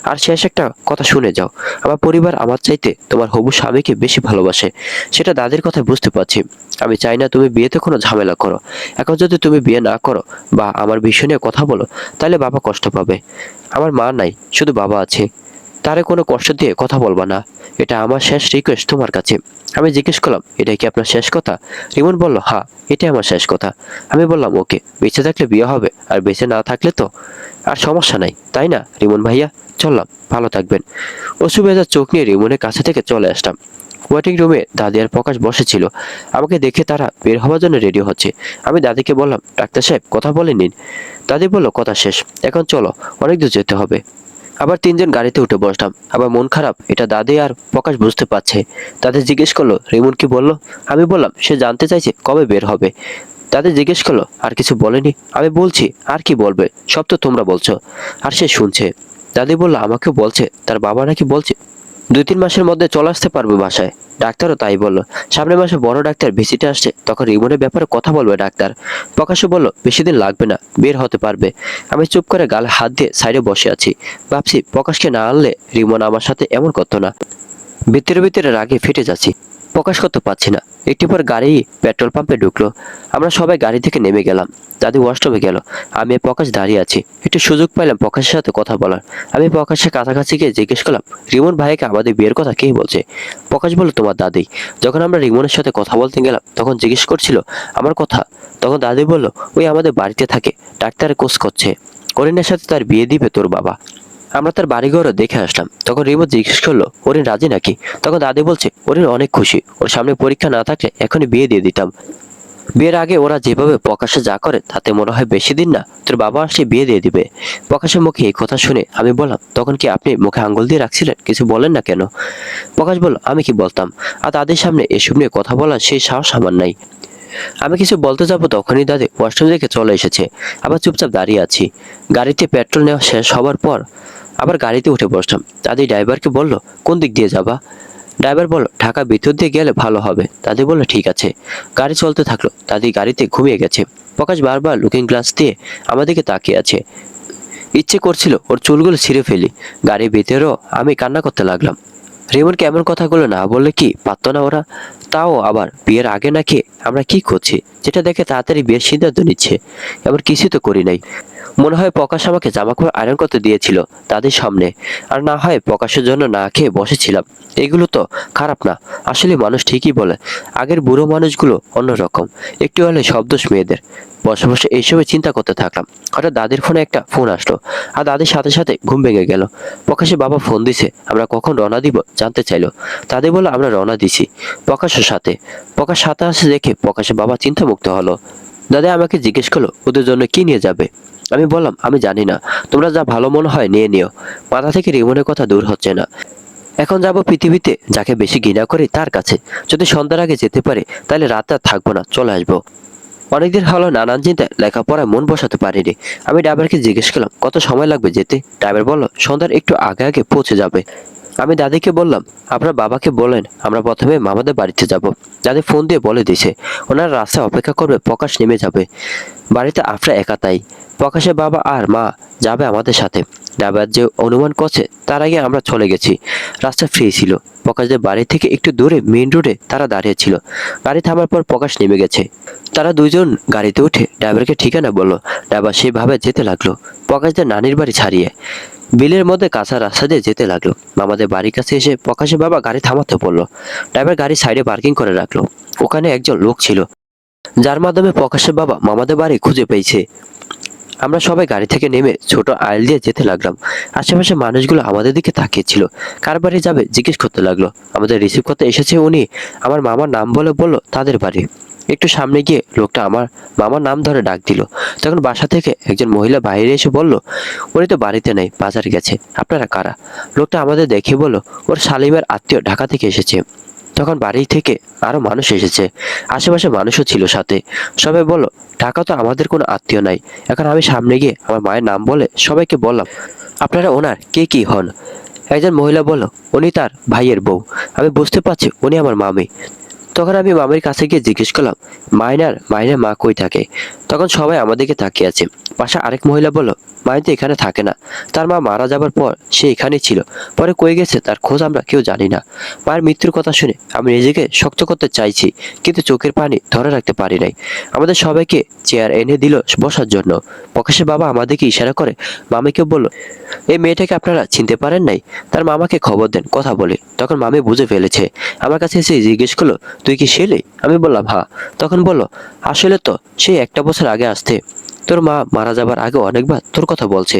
আর শেষ একটা কথা শুনে যাও, আমার পরিবার আমার চাইতে তোমার হবু স্বামীকে বেশি ভালোবাসে। সেটা দাদির কথায় বুঝতে পারছি। আমি চাই না তুমি বিয়েতে কোনো ঝামেলা করো। এখন যদি তুমি বিয়ে না করো বা আমার বিষয় নিয়ে কথা বলো, তাহলে বাবা কষ্ট পাবে। আমার মা নাই, শুধু বাবা আছে। তারে কোনো কষ্ট দিয়ে কথা বলবা না। এটা আমার শেষ রিকোয়েস্ট তোমার কাছে। আমি জিজ্ঞেস করলাম, এটা কি আপনার শেষ কথা? রিমন বলল, হ্যাঁ এটাই আমার শেষ কথা। আমি বললাম, ওকে, বেঁচে থাকলে বিয়ে হবে, আর বেঁচে না থাকলে তো আর সমস্যা নাই, তাই না রিমন ভাইয়া? চললাম, ভালো থাকবেন। অসুবিধার চোখ নিয়ে রিমনের কাছে থেকে চলে আসলাম। ওয়েটিং রুমে দাদি আর প্রকাশ বসেছিল। আমাকে দেখে তারা বের হওয়ার জন্য রেডি হচ্ছে। আমি দাদিকে বললাম, ডাক্তার সাহেব কথা বলে নিন। দাদি বলল, কথা শেষ, এখন চলো, অনেক দূর যেতে হবে। আবার 3জন গাড়িতে উঠে বসলাম। আবার মন খারাপ, এটা দাদি আর প্রকাশ বুঝতে পারছে। তাদের জিজ্ঞেস করলো, রিমন কি বললো? আমি বললাম, সে জানতে চাইছে কবে বের হবে। তাদের জিজ্ঞেস করলো, আর কিছু বলেনি? আমি বলছি, আর কি বলবে, সব তো তোমরা বলছো। আর সে শুনছে। দাদি বলল, আমাকেও বলছে তার বাবা নাকি বলছে 2-3 মাসের মধ্যে চলে আসতে পারবে বাসায়। ডাক্তারও তাই বলল। সামনের মাসে বড় ডাক্তার ভিজিটে আসছে, তখন রিমনের ব্যাপারে কথা বলবে ডাক্তার। প্রকাশও বলল, বেশি দিন লাগবে না, বের হতে পারবে। আমি চুপ করে গালে হাত দিয়ে সাইডে বসে আছি। ভাবছি, প্রকাশকে না আনলে রিমন আমার সাথে এমন করতো না। ভিতরে ভিতরে রাগে ফেটে যাচ্ছি। প্রকাশ করতে পারছি না। একটু পর গাড়ি পেট্রোল পাম্পে ঢুকলো। আমরা সবাই গাড়ি থেকে নেমে গেলাম। দাদি ওয়াশরুমে গেল। আমি আর প্রকাশ দাঁড়িয়ে আছি। একটু সুযোগ পাইলাম প্রকাশের সাথে কথা বলার। আমি প্রকাশের কাছাকাছি গিয়ে জিজ্ঞেস করলাম, রিমন ভাইকে আমাদের বিয়ের কথা কে বলছে? প্রকাশ বলল, তোমার দাদি। যখন আমরা রিমনের সাথে কথা বলতে গেলাম তখন জিজ্ঞেস করছিল আমার কথা। তখন দাদি বলল, ওই আমাদের বাড়িতে থাকে, ডাক্তারের কোর্স করছে, অরিনের সাথে তার বিয়ে দিবে তোর বাবা। আমরা তার বাড়িঘরও দেখে আসলাম। তখন রিমন জিজ্ঞেস করলো, অরিন রাজি নাকি? তখন দাদি বলছে, অরিন অনেক খুশি, ওর সামনে পরীক্ষা না থাকলে এখনই বিয়ে দিয়ে দিতাম। বিয়ের আগে ওরা যেভাবে প্রকাশে যা করে তাতে মনে হয় বেশি দিন না তোর বাবা আসলে বিয়ে দিয়ে দিবে। প্রকাশের মুখে এই কথা শুনে আমি বললাম, তখন কি আপনি মুখে আঙ্গুল দিয়ে রাখছিলেন, কিছু বলেন না কেন? প্রকাশ বলল, আমি কি বলতাম, আর দাদির সামনে এসব নিয়ে কথা বলার সেই সাহস আমার নাই। আমি কিছু বলতে যাবো তখনই দাদি ওয়াশরুম থেকে চলে এসেছে। আবার চুপচাপ দাঁড়িয়ে আছি। গাড়িতে পেট্রোল নেওয়া শেষ হবার পর আবার গাড়িতে উঠে বসলাম। দাদি ড্রাইভারকে বলল, কোন দিক দিয়ে যাবা? ড্রাইভার বলল, ঢাকা ভিতর দিয়ে গেলে ভালো হবে। দাদি বলল, ঠিক আছে। গাড়ি চলতে থাকলো। দাদি গাড়িতে ঘুমিয়ে গেছে। প্রকাশ বারবার লুকিং গ্লাস দিয়ে আমাদেরকে তাকিয়ে আছে। ইচ্ছে করছিল ওর চুলগুলো ছিঁড়ে ফেলি। গাড়ির ভিতরেও আমি কান্না করতে লাগলাম। রিমনকে এমন কথাগুলো না বললে কি পারতো না ওরা? তাও আবার বিয়ের আগে নাকি আমরা কি করছি, যেটা দেখে তাড়াতাড়ি বিয়ের সিদ্ধান্ত নিচ্ছে। এমন কিছুই তো করি নাই। মনে হয় প্রকাশ আমাকে জামাকাপড় আয়রন করতে দিয়েছিল তাদের সামনে, আর না হয় প্রকাশের জন্য না খেয়ে বসেছিলাম। এগুলো তো খারাপ না। আসলে মানুষ ঠিকই বলে, আগের বুড়ো মানুষগুলো অন্যরকম। একটু হলে সব দোষ মেয়েদের। বসে বসে এইসবে চিন্তা করতে থাকলাম। হঠাৎ দাদির ফোনে একটা ফোন আসলো, আর দাদির সাথে সাথে ঘুম ভেঙে গেল। প্রকাশের বাবা ফোন দিছে, আমরা কখন রওনা দিব জানতে চাইলো। দাদি বলল, আমরা রওনা দিছি প্রকাশের সাথে। প্রকাশ সাথে আসে দেখে প্রকাশের বাবা চিন্তামুক্ত হলো। দাদা আমাকে জিজ্ঞেস করলো, ওদের জন্য কি নিয়ে যাবে? আমি বললাম, আমি জানি না, তোমরা যা ভালো মনে হয় নিয়ে নিও। মাথা থেকে রিমনের কথা দূর হচ্ছে না। এখন যাব পৃথিবীতে যাকে বেশি ঘৃণা করি তার কাছে। যদি সন্ধ্যার আগে যেতে পারে তাহলে রাত আর থাকবো না, চলে আসবো। অনেকদিন হলো নানান চিন্তায় লেখাপড়ায় মন বসাতে পারিনি। আমি ড্রাইভারকে জিজ্ঞেস করলাম, কত সময় লাগবে যেতে? ড্রাইভার বলল, সন্ধ্যার একটু আগে আগে পৌঁছে যাবে। আমি দাদিকে বললাম, আপনার বাবাকে বলেন আমরা প্রথমে মামাদের বাড়িতে যাব। দাদি ফোন দিয়ে বলে দিছে ওনার রাস্তায় অপেক্ষা করবে, প্রকাশ নেমে যাবে। বাড়িতে আমরা একা, তাই প্রকাশের বাবা আর মা যাবে আমাদের সাথে। ড্রাইভার যে অনুমান করছে তার আগে আমরা চলে গেছি। রাস্তা ফ্রি ছিল। প্রকাশদের বাড়ি থেকে একটু দূরে মেইন রোডে তারা দাঁড়িয়ে ছিল। গাড়ি থামার পর প্রকাশ নেমে গেছে। তারা দুইজন গাড়িতে উঠে ড্রাইভারকে ঠিকানা বলল। ড্রাইভার সেভাবে যেতে লাগলো প্রকাশদের নানির বাড়ি ছাড়িয়ে। বিলের মধ্যে কাঁচা রাস্তা দিয়ে যেতে লাগলো। মামাদের বাড়ির কাছে এসে প্রকাশের বাবা গাড়ি থামাতে বলল। ড্রাইভার গাড়ি সাইডে পার্কিং করে রাখলো। ওখানে একজন লোক ছিল যার মাধ্যমে প্রকাশের বাবা মামাদের বাড়ি খুঁজে পেয়েছে। আমরা সবাই গাড়ি থেকে নেমে ছোট আইল দিয়ে যেতে লাগলাম। আশেপাশে মানুষগুলো আমাদের দিকে তাকিয়েছিল। কার বাড়ি যাবে জিজ্ঞেস করতে লাগলো। আমাদের রিসিভ করতে এসেছে উনি। আমার মামার নাম বলে বলল তাদের বাড়ি। একটু সামনে গিয়ে লোকটা আমার মামার নাম ধরে ডাক দিল। তখন বাসা থেকে একজন মহিলা বাইরে এসে বলল, উনি তো বাড়িতে নেই, বাজারে গেছে। আপনারা কারা? লোকটা আমাদের দেখে বলল, ওর শালিমের আত্মীয় ঢাকা থেকে এসেছে। তখন বাড়ি থেকে আরো মানুষ এসেছে। আশেপাশে মানুষও ছিল সাথে। সবাই বলল, ঢাকা তো আমাদের কোনো আত্মীয় নাই। এখন আমি সামনে গিয়ে আমার মায়ের নাম বলে সবাইকে বললাম, আপনারা ওনার কে কি হন? একজন মহিলা বলল, উনি তার ভাইয়ের বউ। আমি বুঝতে পারছি উনি আমার মামি। তখন আমি মামির কাছে গিয়ে জিজ্ঞেস করলাম, মাইনার মা কই থাকে? তখন সবাই আমাদেরকে তাকিয়ে আছে। পাশে আরেক মহিলা বলল, মাইন তো এখানে থাকে না, তার মা মারা যাবার পর সে এখানেই ছিল, পরে কই গেছে তার খোঁজ আমরা কেউ জানি না। মায়ের মৃত্যুর কথা শুনে আমি নিজেকে শক্ত করতে চাইছি, কিন্তু চোখের পানি ধরে রাখতে পারি নাই। আমাদের সবাইকে চেয়ার এনে দিল বসার জন্য। প্রকাশের বাবা আমাদেরকে ইশারা করে মামিকে বলল, এই মেয়েটাকে আপনারা চিনতে পারেন নাই? তার মামাকে খবর দেন, কথা বলে। তখন মামি বুঝে ফেলেছে। আমার কাছে এসে জিজ্ঞেস করলো, তুই কি ছেলে? আমি বললাম, হ্যাঁ। তখন বলল, আসলে তো সেই একটা বছর আগে আসতে, তোর মা মারা যাবার আগে অনেকবার তোর কথা বলছে।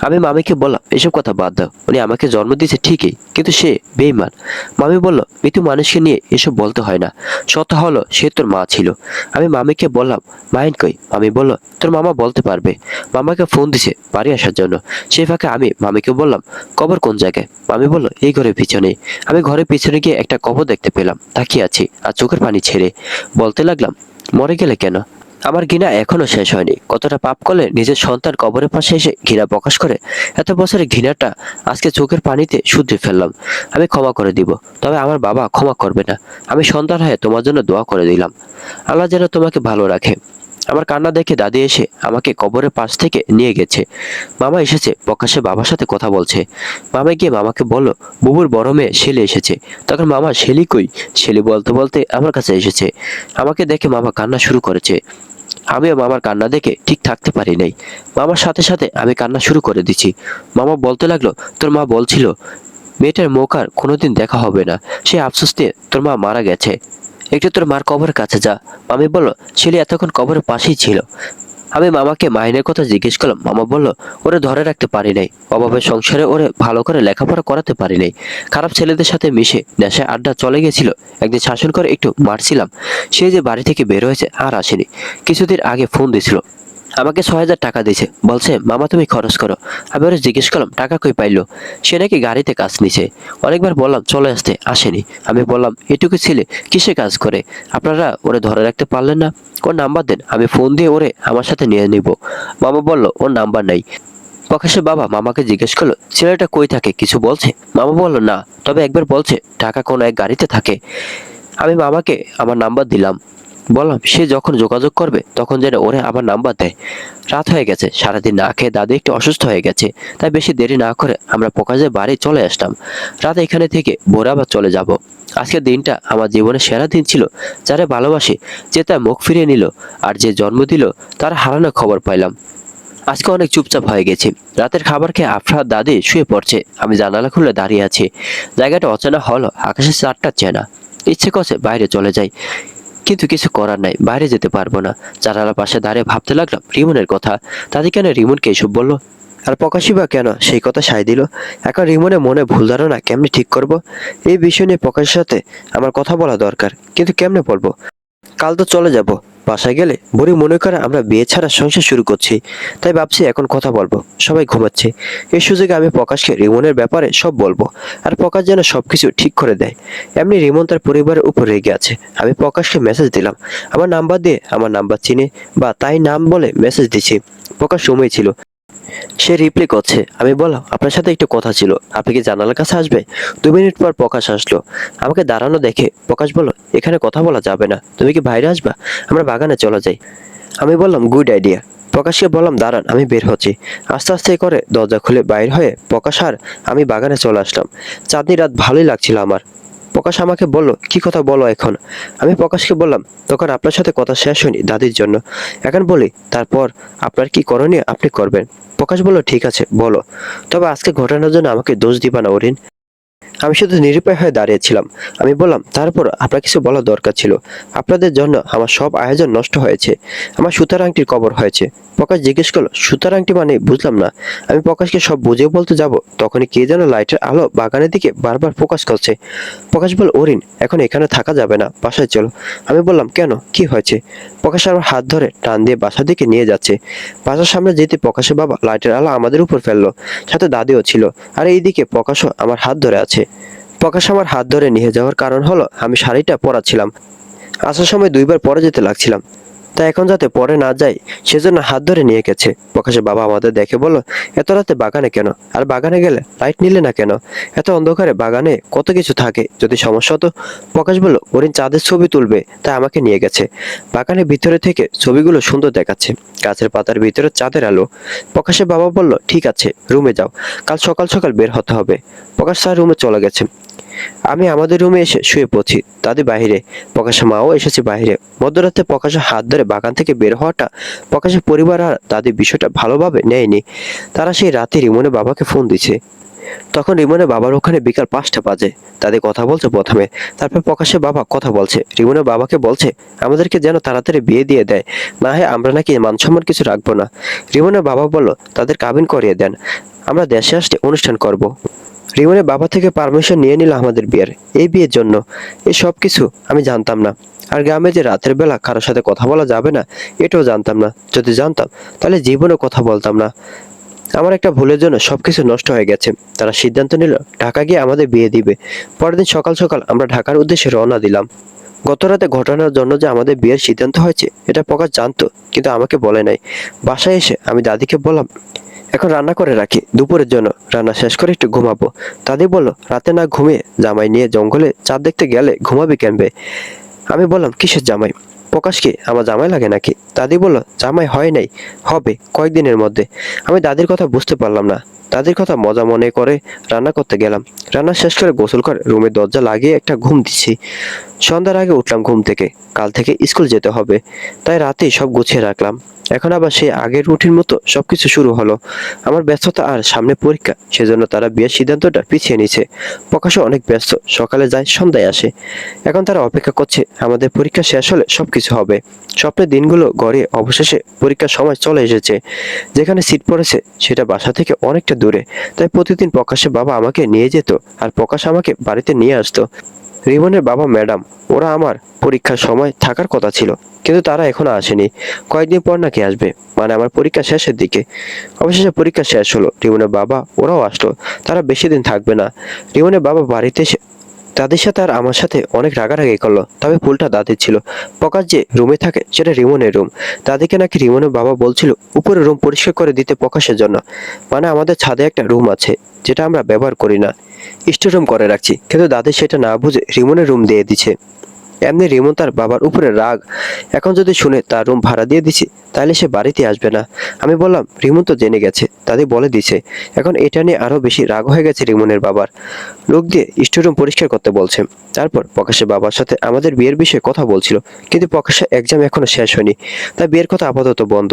আমি মামিকে বললাম, এসব কথা বাদ দাও, উনি আমাকে জন্ম দিয়েছে ঠিকই, কিন্তু সে বেঈমান। মামি বলল, মৃত্যু মানুষকে নিয়ে এসব বলতে হয় না, সত্য হলো সে তোর মা ছিল। আমি মামিকে বললাম, মাইন কই? মামি বলল, তোর মামা বলতে পারবে। মামাকে ফোন দিছে বাড়ি আসার জন্য। সেই ফাঁকে আমি মামিকে বললাম, কবর কোন জায়গায়? মামি বলল, এই ঘরের পিছনে। আমি ঘরের পিছনে গিয়ে একটা কবর দেখতে পেলাম, তাকিয়ে আছি আর চোখের পানি ছেড়ে বলতে লাগলাম, মরে গেলে কেন? আমার ঘৃণা এখনো শেষ হয়নি। কতটা পাপ করলে নিজের সন্তান কবরের পাশে এসে ঘৃণা প্রকাশ করে। এত বছরের ঘৃণাটা আজকে চোখের পানিতে শুধরে ফেললাম। আমি ক্ষমা করে দিব, তবে আমার বাবা ক্ষমা করবে না। আমি সন্তান হয়ে তোমার জন্য দোয়া করে দিলাম, আল্লাহ যেন তোমাকে ভালো রাখে। আমার কান্না দেখে দাদি এসে আমাকে কবরের পাশ থেকে নিয়ে গেছে। মামা এসেছে, প্রকাশ্যে বাবার সাথে কথা বলছে। মামা গিয়ে মামাকে বলল, বুবুর বড় মেয়ে শেলি এসেছে। তখন মামা, শেলি কই? শেলি বলতে বলতে আমার কাছে এসেছে। আমাকে দেখে মামা কান্না শুরু করেছে। আমিও মামার কান্না দেখে ঠিক থাকতে পারি নাই। মামার সাথে সাথে আমি কান্না শুরু করে দিচ্ছি। মামা বলতে লাগলো, তোর মা বলছিল মেয়েটার মুখ আর কোনোদিন দেখা হবে না, সে আফসোস দিয়ে তোর মা মারা গেছে। একটু তোর মার কবরের কাছে যা। মামি বলল, ছেলে এতক্ষণ কবরের পাশেই ছিল। আমি মামাকে মাইনের কথা জিজ্ঞেস করলাম। মামা বলল, ওরে ধরে রাখতে পারি নাই, অভাবের সংসারে ওরে ভালো করে লেখাপড়া করাতে পারি নাই, খারাপ ছেলেদের সাথে মিশে নেশায় আড্ডা চলে গেছিল। একদিন শাসন করে একটু মারছিলাম, সে যে বাড়ি থেকে বের হয়েছে আর আসেনি। কিছুদিন আগে ফোন দিছিল, আমাকে 6,000 টাকা দিয়েছে, বলছে মামা তুমি খরচ করো। আমি ওরা জিজ্ঞেস করলাম টাকা কই পাইলো। সে নাকি গাড়িতে কাজ নিছে। অনেকবার বললাম চলে আসতে, আসেনি। আমি বললাম, এটুকু ছেলে কিসে কাজ করে, আপনারা ওরে ধরে রাখতে পারলেন না? ওর নাম্বার দেন, আমি ফোন দিয়ে ওরে আমার সাথে নিয়ে নিব। মামা বলল, ওর নাম্বার নাই। প্রকাশের বাবা মামাকে জিজ্ঞেস করলো, ছেলেটা কই থাকে, কিছু বলছে? মামা বলল, না, তবে একবার বলছে ঢাকা কোনো এক গাড়িতে থাকে। আমি মামাকে আমার নাম্বার দিলাম, বললাম সে যখন যোগাযোগ করবে তখন যেন ওরে আমার নাম্বার দেয়। রাত হয়ে গেছে, সারাদিন না খেয়ে দাদু একটু অসুস্থ হয়ে গেছে, তাই বেশি দেরি না করে আমরা প্রকাশের বাড়ি চলে আসলাম। রাত এখানে থেকে ভোরে আবার চলে যাব। আজকের দিনটা আমার জীবনের সেরা দিন ছিল। যারা ভালোবাসি, যে তার মুখ ফিরিয়ে নিল, আর যে জন্ম দিল তার হারানোর খবর পাইলাম। আজকে অনেক চুপচাপ হয়ে গেছি। রাতের খাবার খেয়ে আফরার দাদি শুয়ে পড়ছে, আমি জানালা খুলে দাঁড়িয়ে আছি। জায়গাটা অচেনা হলো, আকাশের চারটা চেনা। ইচ্ছে করছে বাইরে চলে যাই, কিন্তু কিছু করার নাই, বাইরে যেতে পারবো না। জানালার পাশে দাঁড়িয়ে ভাবতে লাগলাম রিমনের কথা। দাদি কেন রিমনকে এসব বললো, আর প্রকাশই বা কেন সেই কথা সায় দিল? এখন রিমনের মনে ভুল ধারণা কেমনি ঠিক করব? এই বিষয় নিয়ে প্রকাশের সাথে আমার কথা বলা দরকার, কিন্তু কেমনে বলবো? কাল তো চলে যাব। বাসায় গেলে বুড়ি মনে করে আমরা বিয়ে ছাড়া সংসার শুরু করছি, তাই ভাবছি এখন কথা বলবো। সবাই ঘুমাচ্ছে, এই সুযোগে আমি প্রকাশকে রিমনের ব্যাপারে সব বলবো, আর প্রকাশ যেন সবকিছু ঠিক করে দেয়। এমনি রিমন তার পরিবারের উপর রেগে আছে। আমি প্রকাশকে মেসেজ দিলাম, আমার নাম্বার দিয়ে আমার নাম্বার চিনে বা তাই নাম বলে মেসেজ দিছি। প্রকাশ সময় ছিল, সে রিপ্লাই করছে। আমি বললাম, আপনার সাথে একটু কথা ছিল, আপনি কি জানালার কাছে আসবে? 2 মিনিট পর প্রকাশ আসলো। আমাকে দাঁড়ানো দেখে প্রকাশ বলল, এখানে কথা বলা যাবে না, তুমি কি বাইরে আসবা? আমরা বাগানে চলে যাই। আমি বললাম, গুড আইডিয়া। প্রকাশকে বললাম, দাঁড়ান আমি বের হচ্ছি। আস্তে আস্তে করে দরজা খুলে বাইর হয়ে প্রকাশ আর আমি বাগানে চলে আসলাম। চাঁদনি রাত ভালোই লাগছিল আমার। প্রকাশ আমাকে বলল, কি কথা বলো এখন? আমি প্রকাশকে বললাম, তখন আপনার সাথে কথা শেষ হয়নি দাদির জন্য, এখন বলি, তারপর আপনার কি করণীয় আপনি করবেন। প্রকাশ বলল, ঠিক আছে বলো, তবে আজকে ঘটনার জন্য আমাকে দোষ দিবা না অরিন। আমি শুধু নিরুপায় হয়ে দাঁড়িয়েছিলাম। আমি বললাম, তারপর আপনার কিছু বলা দরকার ছিল। আপনাদের জন্য আমার সব আয়োজন নষ্ট হয়েছে, আমার সুতার আংটির কবর হয়েছে। প্রকাশ জিজ্ঞেস করলো, সুতার আংটি মানে? বুঝলাম না। আমি প্রকাশকে সব বুঝে বলতে যাব, তখনই কে যেন লাইটের আলো বাগানের দিকে বারবার ফোকাস করছে। প্রকাশ বল, অরিন এখন এখানে থাকা যাবে না, বাসায় চলো। আমি বললাম, কেন, কি হয়েছে? প্রকাশ আমার হাত ধরে টান দিয়ে বাসার দিকে নিয়ে যাচ্ছে। বাসার সামনে যেতে প্রকাশের বাবা লাইটের আলো আমাদের উপর ফেললো, সাথে দাদিও ছিল, আর এইদিকে প্রকাশও আমার হাত ধরে আছে। প্রকাশ আমার হাত ধরে নিয়ে যাওয়ার কারণ হলো, আমি শাড়িটা পরাচ্ছিলাম, আসার সময় 2বার পরে যেতে লাগছিলাম, তাই এখন যাতে পরে না যাই সেজন্য হাত ধরে নিয়ে গেছে। প্রকাশের বাবা আমাদের দেখে বলল, এত রাতে বাগানে কেন? আর বাগানে গেলে লাইট নিলে না কেন? এত অন্ধকারে বাগানে কত কিছু থাকে, যদি সমস্যা হতো। প্রকাশ বলল, ওরিন চাঁদের ছবি তুলবে, তাই আমাকে নিয়ে গেছে। বাগানের ভিতরে থেকে ছবিগুলো সুন্দর দেখাচ্ছে, গাছের পাতার ভিতরে চাঁদের আলো। প্রকাশের বাবা বলল, ঠিক আছে রুমে যাও, কাল সকাল সকাল বের হতে হবে। প্রকাশ স্যার রুমে চলে গেছে। আমি আমাদের রুমে এসে শুয়ে পড়ছি, দাদি বাহিরে, প্রকাশের মাও এসেছে বাহিরে। মধ্যরাতে প্রকাশের হাত ধরে বাগান থেকে বের হওয়াটা প্রকাশের পরিবার আর দাদি বিষয়টা ভালোভাবে নেয়নি। তারা সেই রাতে রিমনের বাবাকে ফোন দিছে। তখন রিমনের বাবার ওখানে বিকাল 5টা বাজে। দাদি কথা বলছে প্রথমে, তারপর প্রকাশের বাবা কথা বলছে। রিমনের বাবাকে বলছে আমাদেরকে যেন তাড়াতাড়ি বিয়ে দিয়ে দেয়, না হয় আমরা নাকি মানসম্মান কিছু রাখবো না। রিমনের বাবা বলল, তাদের কাবিন করিয়ে দেন, আমরা দেশে আসলে অনুষ্ঠান করব। রিমনের বাবা থেকে পারমিশন নিয়ে নিল আমাদের বিয়ের, এই বিয়ের জন্য। এই সব কিছু আমি জানতাম না। আর গ্রামে যে রাতের বেলা কারোর সাথে কথা বলা যাবে না, এটাও জানতাম না। যদি জানতাম তাহলে জীবনে কথা বলতাম না। আমার একটা ভুলের জন্য সবকিছু নষ্ট হয়ে গেছে। তারা সিদ্ধান্ত নিল ঢাকা গিয়ে আমাদের বিয়ে দিবে। পরের দিন সকাল সকাল আমরা ঢাকার উদ্দেশ্যে রওনা দিলাম। গত রাতে ঘটনার জন্য যে আমাদের বিয়ের সিদ্ধান্ত হয়েছে এটা প্রকাশ জানতো, কিন্তু আমাকে বলে নাই। বাসায় এসে আমি দাদিকে বললাম, এখন রান্না করে রাখি, দুপুরের জন্য রান্না শেষ করে একটু ঘুমাবো। দাদি বলল, রাতে না ঘুমিয়ে জামাই নিয়ে জঙ্গলে চাঁদ দেখতে গেলে ঘুমাবি কেনবে? আমি বললাম, কিসের জামাই? প্রকাশকে আমার জামাই লাগে নাকি? দাদি বলল, জামাই হয় নাই, হবে কয়েকদিনের মধ্যে। আমি দাদির কথা বুঝতে পারলাম না। দাদির কথা মজা মনে করে রান্না করতে গেলাম। রান্না শেষ করে গোসল করে রুমের দরজা লাগিয়ে একটা ঘুম দিচ্ছি। সন্ধ্যার আগে উঠলাম ঘুম থেকে। কাল থেকে স্কুল যেতে হবে, তাই রাতেই সব গুছিয়ে রাখলাম। এখন আবার সেই আগের রুটিন মতো সবকিছু শুরু হলো। আমার ব্যস্ততা আর সামনে পরীক্ষা, সেজন্য তারা বিয়ের সিদ্ধান্তটা পিছিয়ে নিছে। প্রকাশও অনেক ব্যস্ত, সকালে যায় সন্ধ্যায় আসে। এখন তারা অপেক্ষা করছে আমাদের পরীক্ষা শেষ হলে সবকিছু হবে। স্বপ্নের দিনগুলো গড়িয়ে অবশেষে পরীক্ষার সময় চলে এসেছে। যেখানে সিট পড়েছে সেটা বাসা থেকে অনেকটা দূরে, তাই প্রতিদিন প্রকাশের বাবা আমাকে নিয়ে যেত আর প্রকাশ আমাকে বাড়িতে নিয়ে আসতো। রিমনের বাবা ম্যাডাম, ওরা আমার পরীক্ষার সময় থাকার কথা ছিল, কিন্তু তারা এখনো আসেনি। কয়েকদিন পর নাকি আসবে, মানে আমার পরীক্ষা শেষের দিকে। অবশেষে পরীক্ষা শেষ হলো, রিমনের বাবা ওরাও আসলো। তারা বেশি দিন থাকবে না। রিমনের বাবা বাড়িতে এসে দাদির সাথে আর আমার সাথে অনেক রাগারাগি করলো, তবে ভুলটা দাদির ছিল। প্রকাশ যে রুমে থাকে সেটা রিমনের রুম। দাদিকে নাকি রিমনের বাবা বলছিল উপরে রুম পরিষ্কার করে দিতে প্রকাশের জন্য। মানে আমাদের ছাদে একটা রুম আছে যেটা আমরা ব্যবহার করি না, স্টোর রুম করে রাখছি, কিন্তু দাদি সেটা না বুঝে রিমনের রুম দিয়ে দিছে। এমনি রিমন তার বাবার উপরে রাগ। এখন যদি শুনে তার রুম ভাড়া দিয়ে দিছি, তাহলে সে বাড়িতে আসবে না। আমি বললাম, রিমন তো জেনে গেছে, দাদি বলে দিছে। এখন এটা নিয়ে আরো বেশি রাগ হয়ে গেছে রিমনের বাবার। লোক দিয়ে স্টোর রুম পরিষ্কার করতে বলছে। তারপর প্রকাশের বাবার সাথে আমাদের বিয়ের বিষয়ে কথা বলছিল, কিন্তু প্রকাশের এক্সাম এখনো শেষ হয়নি, তাই বিয়ের কথা আপাতত বন্ধ।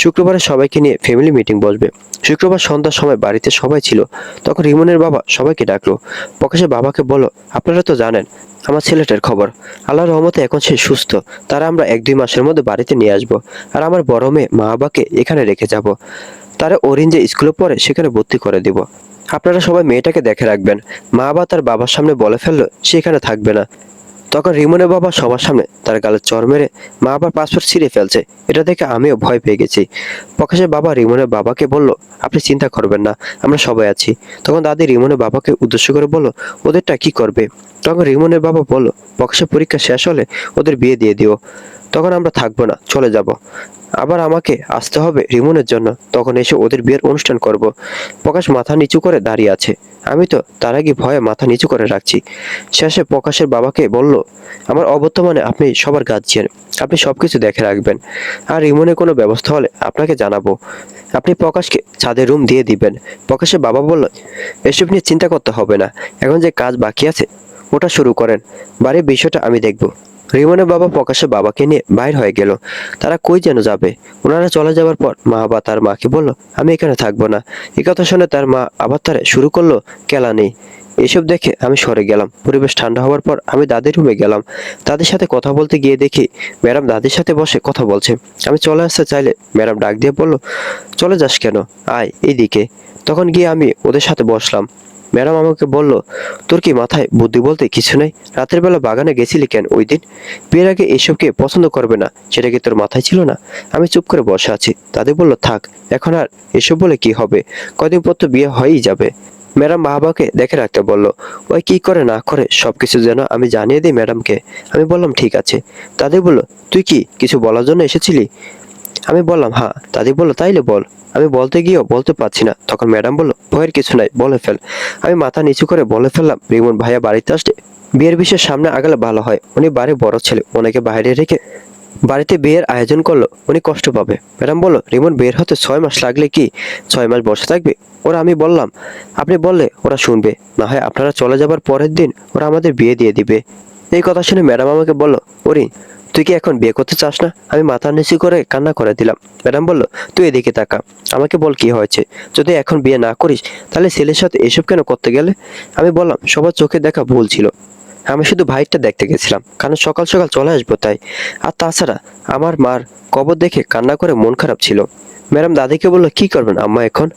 শুক্রবারে সবাইকে নিয়ে ফ্যামিলি মিটিং বসবে। শুক্রবার সন্ধ্যার সময় বাড়িতে সবাই ছিল। তখন রিমনের বাবা সবাইকে ডাকলো। প্রকাশের বাবাকে বলল, আপনারা তো জানেন আমার ছেলেটার খবর। আল্লাহর রহমতে এখন সে সুস্থ। তারা আমরা 1-2 মাসের মধ্যে বাড়িতে নিয়ে আসবো। আর আমার বড় মেয়ে মা বাবাকে এখানে রেখে যাব। তারা ওরিন যে স্কুলে পড়ে সেখানে ভর্তি করে দিব। আপনারা সবাই মেয়েটাকে দেখে রাখবেন। মা বা তার বাবার সামনে বলে ফেললো সে এখানে থাকবে না। তখন রিমনের বাবা সবার সামনে তার গালে চর মেরে মা আবার পাসপোর্ট ছিঁড়ে ফেলছে। এটা দেখে আমিও ভয় পেয়ে গেছি। প্রকাশের বাবা রিমনের বাবাকে বলল, আপনি চিন্তা করবেন না, আমরা সবাই আছি। তখন দাদি রিমনের বাবাকে উদ্দেশ্য করে বলল, ওদেরটা কি করবে? তখন রিমনের বাবা বলল, প্রকাশের পরীক্ষা শেষ হলে ওদের বিয়ে দিয়ে দিও, তখন আমরা থাকবো না, চলে যাব। আবার আমাকে আসতে হবে রিমনের জন্য, তখন এসে ওদের বিয়ের অনুষ্ঠান করব। প্রকাশ মাথা নিচু করে দাঁড়িয়ে আছে। আমি তো তার আগে ভয়ে মাথা নিচু করে রাখছি। শেষে প্রকাশের বাবাকে বলল, আমার অবর্তমানে আপনি সবার গার্জিয়ান, আপনি সবকিছু দেখে রাখবেন। আর রিমনের কোনো ব্যবস্থা হলে আপনাকে জানাবো। আপনি প্রকাশকে ছাদের রুম দিয়ে দিবেন। প্রকাশের বাবা বলল, এসব নিয়ে চিন্তা করতে হবে না, এখন যে কাজ বাকি আছে ওটা শুরু করেন, বাড়ির বিষয়টা আমি দেখব। রিমনের বাবা প্রকাশের বাবাকে নিয়ে বাইর হয়ে গেল। তারা কই যেন যাবে। ওনারা চলে যাওয়ার পর মা বা তার মাকে বলল, আমি এখানে থাকবো না। এই কথা শুনে তার মা আবার তারে শুরু করলো কেলানি। এসব দেখে আমি সরে গেলাম। পরিবেশ ঠান্ডা হওয়ার পর আমি দাদির রুমে গেলাম। দাদির সাথে কথা বলতে গিয়ে দেখি ম্যাডাম দাদির সাথে বসে কথা বলছে। আমি চলে আসতে চাইলে ম্যাডাম ডাক দিয়ে বলল, চলে যাস কেন, আয় এইদিকে। তখন গিয়ে আমি ওদের সাথে বসলাম। ম্যাডাম আমাকে বলল, তোর কি মাথায় বুদ্ধি বলতে কিছু নেই? রাতের বেলা বাগানে গেছিলি কেন ওই দিন? বিয়ের আগে এসবকে পছন্দ করবে না সেটা কি তোর মাথায় ছিল না? আমি চুপ করে বসে আছি। দাদি বলল, থাক, এখন আর এসব বলে কি হবে, কদিন পর তো বিয়ে হয়েই যাবে। ম্যাডাম বাবাকে দেখে রাখতে বলল। ওই কি করে না করে সবকিছু যেন আমি জানিয়ে দিই ম্যাডামকে। আমি বললাম, ঠিক আছে। দাদি বলল, তুই কি কিছু বলার জন্য এসেছিলি? আমি বললাম, হ্যাঁ। দাদি বলল, তাইলে বল। আমি বলতে গিয়েও বলতে পারছি না। তখন ম্যাডাম বলল, ভয়ের কিছু নাই, বলে ফেল। আমি মাথা নিচু করে বলে ফেললাম, রিমন ভাইয়া বাড়িতে আসলে বিয়ের বিষয়ে সামনে আগালে ভালো হয়। উনি বাড়ির বড় ছেলে, ওনাকে বাইরে রেখে বাড়িতে বিয়ের আয়োজন করলো উনি কষ্ট পাবে। ম্যাডাম বলল, রিমন বের হতে 6 মাস লাগলে কি 6 মাস বসে থাকবে ওরা? আমি বললাম, আপনি বললে ওরা শুনবে, না হয় আপনারা চলে যাবার পরের দিন ওরা আমাদের বিয়ে দিয়ে দিবে। এই কথা শুনে ম্যাডাম আমাকে বলল, ওরি, তুই কি এখন বিয়ে করতে চাস না? আমি মাথা নিচু করে কান্না করে দিলাম। ম্যাডাম বলল, তুই এদিকে তাকা, আমাকে বল কি হয়েছে। যদি এখন বিয়ে না করিস তাহলে ছেলের সাথে এসব কেন করতে গেলে? আমি বললাম, সবার চোখে দেখা ভুল ছিল, আমি শুধু ভাইটা দেখতে গেছিলাম, কারণ সকাল সকাল চলে আসবো তাই। আর তাছাড়া আমার মার কবর দেখে কান্না করে মন খারাপ ছিল। ম্যাডাম দাদিকে বলল, কি করবেন আম্মা এখন?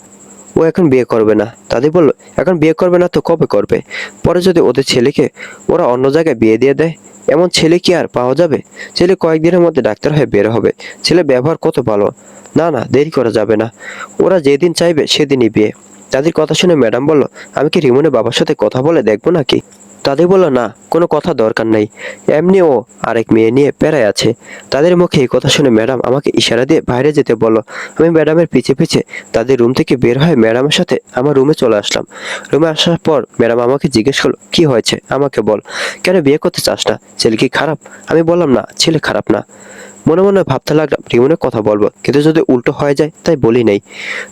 ও এখন বিয়ে করবে না। দাদি বলল, এখন বিয়ে করবে না তো কবে করবে? পরে যদি ওদের ছেলেকে ওরা অন্য জায়গায় বিয়ে দিয়ে দেয়, এমন ছেলে কি আর পাওয়া যাবে? ছেলে কয়েকদিনের মধ্যে ডাক্তার হয়ে বের হবে। ছেলে ব্যবহার কত ভালো। না না, দেরি করা যাবে না, ওরা যেদিন চাইবে সেদিনই বিয়ে। দাদির কথা শুনে ম্যাডাম বলল, আমি কি রিমনের বাবার সাথে কথা বলে দেখবো নাকি? দাদি বলল, না, কোনো কথা দরকার নেই, এমনি ও আরেক মেয়ে নিয়ে পেরায় আছে। তাদের মুখে এই কথা শুনে ম্যাডাম আমাকে ইশারা দিয়ে বাইরে যেতে বলল। আমি ম্যাডামের পিছে পিছে তাদের রুম থেকে বের হয়ে ম্যাডামের সাথে আমার রুমে চলে আসলাম। রুমে আসার পর ম্যাডাম আমাকে জিজ্ঞেস করলো, কি হয়েছে আমাকে বল, কেন বিয়ে করতে চাস না, ছেলে কি খারাপ? আমি বললাম, না, ছেলে খারাপ না। মনে মনে ভাবতে লাগলাম রিমনের কথা বলবো, কিন্তু যদি উল্টো হয়ে যায় তাই বলি নাই।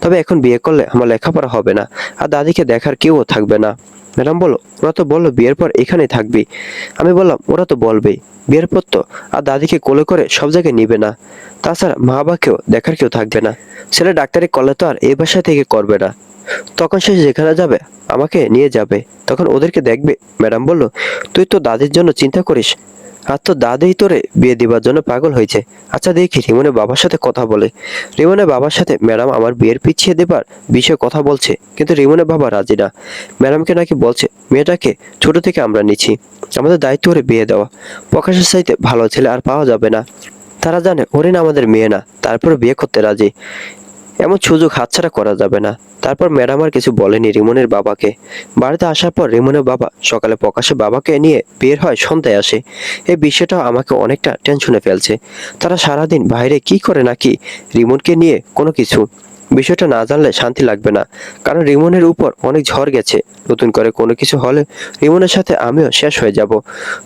তবে এখন বিয়ে করলে আমার লেখাপড়া হবে না, আর দাদিকে দেখার কেউও থাকবে না। ম্যাডাম বলল, ওরা তো বললো বিয়ের পর এখানেই থাকবি। আমি বললাম, ওরা তো বলবেই, বিয়ের পর তো আর দাদিকে কোলে করে সব জায়গায় নিবে না। তাছাড়া মা বাবাকেও দেখার কেউ থাকবে না। ছেলে ডাক্তারি করলে তো আর এই বাসা থেকে করবে না, তখন সে যেখানে যাবে আমাকে নিয়ে যাবে, তখন ওদেরকে দেখবে। ম্যাডাম বলল, তুই তো দাদির জন্য চিন্তা করিস, আর তো দাদিই তোরে বিয়ে দিবার জন্য পাগল হয়েছে। আচ্ছা দেখি রিমনের বাবার সাথে কথা বলে। রিমনের বাবার সাথে ম্যাডাম আমার বিয়ের পিছিয়ে দেবার বিষয়ে কথা বলছে, কিন্তু রিমনের বাবা রাজি না। ম্যাডামকে নাকি বলছে, মেয়েটাকে ছোট থেকে আমরা নিচ্ছি, আমাদের দায়িত্ব করে বিয়ে দেওয়া, প্রকাশের চাইতে ভালো ছেলে আর পাওয়া যাবে না। তারা জানে ওরিন আমাদের মেয়ে না, তারপরে বিয়ে করতে রাজি, এমন সুযোগ হাতছাড়া করা যাবে না। তারপর ম্যাডাম আর কিছু বলেনি রিমনের বাবাকে। বাড়িতে আসার পর রিমনের বাবা সকালে প্রকাশে বাবাকে নিয়ে বের হয়, সন্ধ্যায় আসে। এই বিষয়টাও আমাকে অনেকটা টেনশনে ফেলছে। তারা সারাদিন বাইরে কি করে নাকি রিমনকে নিয়ে কোনো কিছু। বিষয়টা না জানলে শান্তি লাগবে না, কারণ রিমনের উপর অনেক ঝড় গেছে। নতুন করে কোনো কিছু হলে রিমনের সাথে আমিও শেষ হয়ে যাব।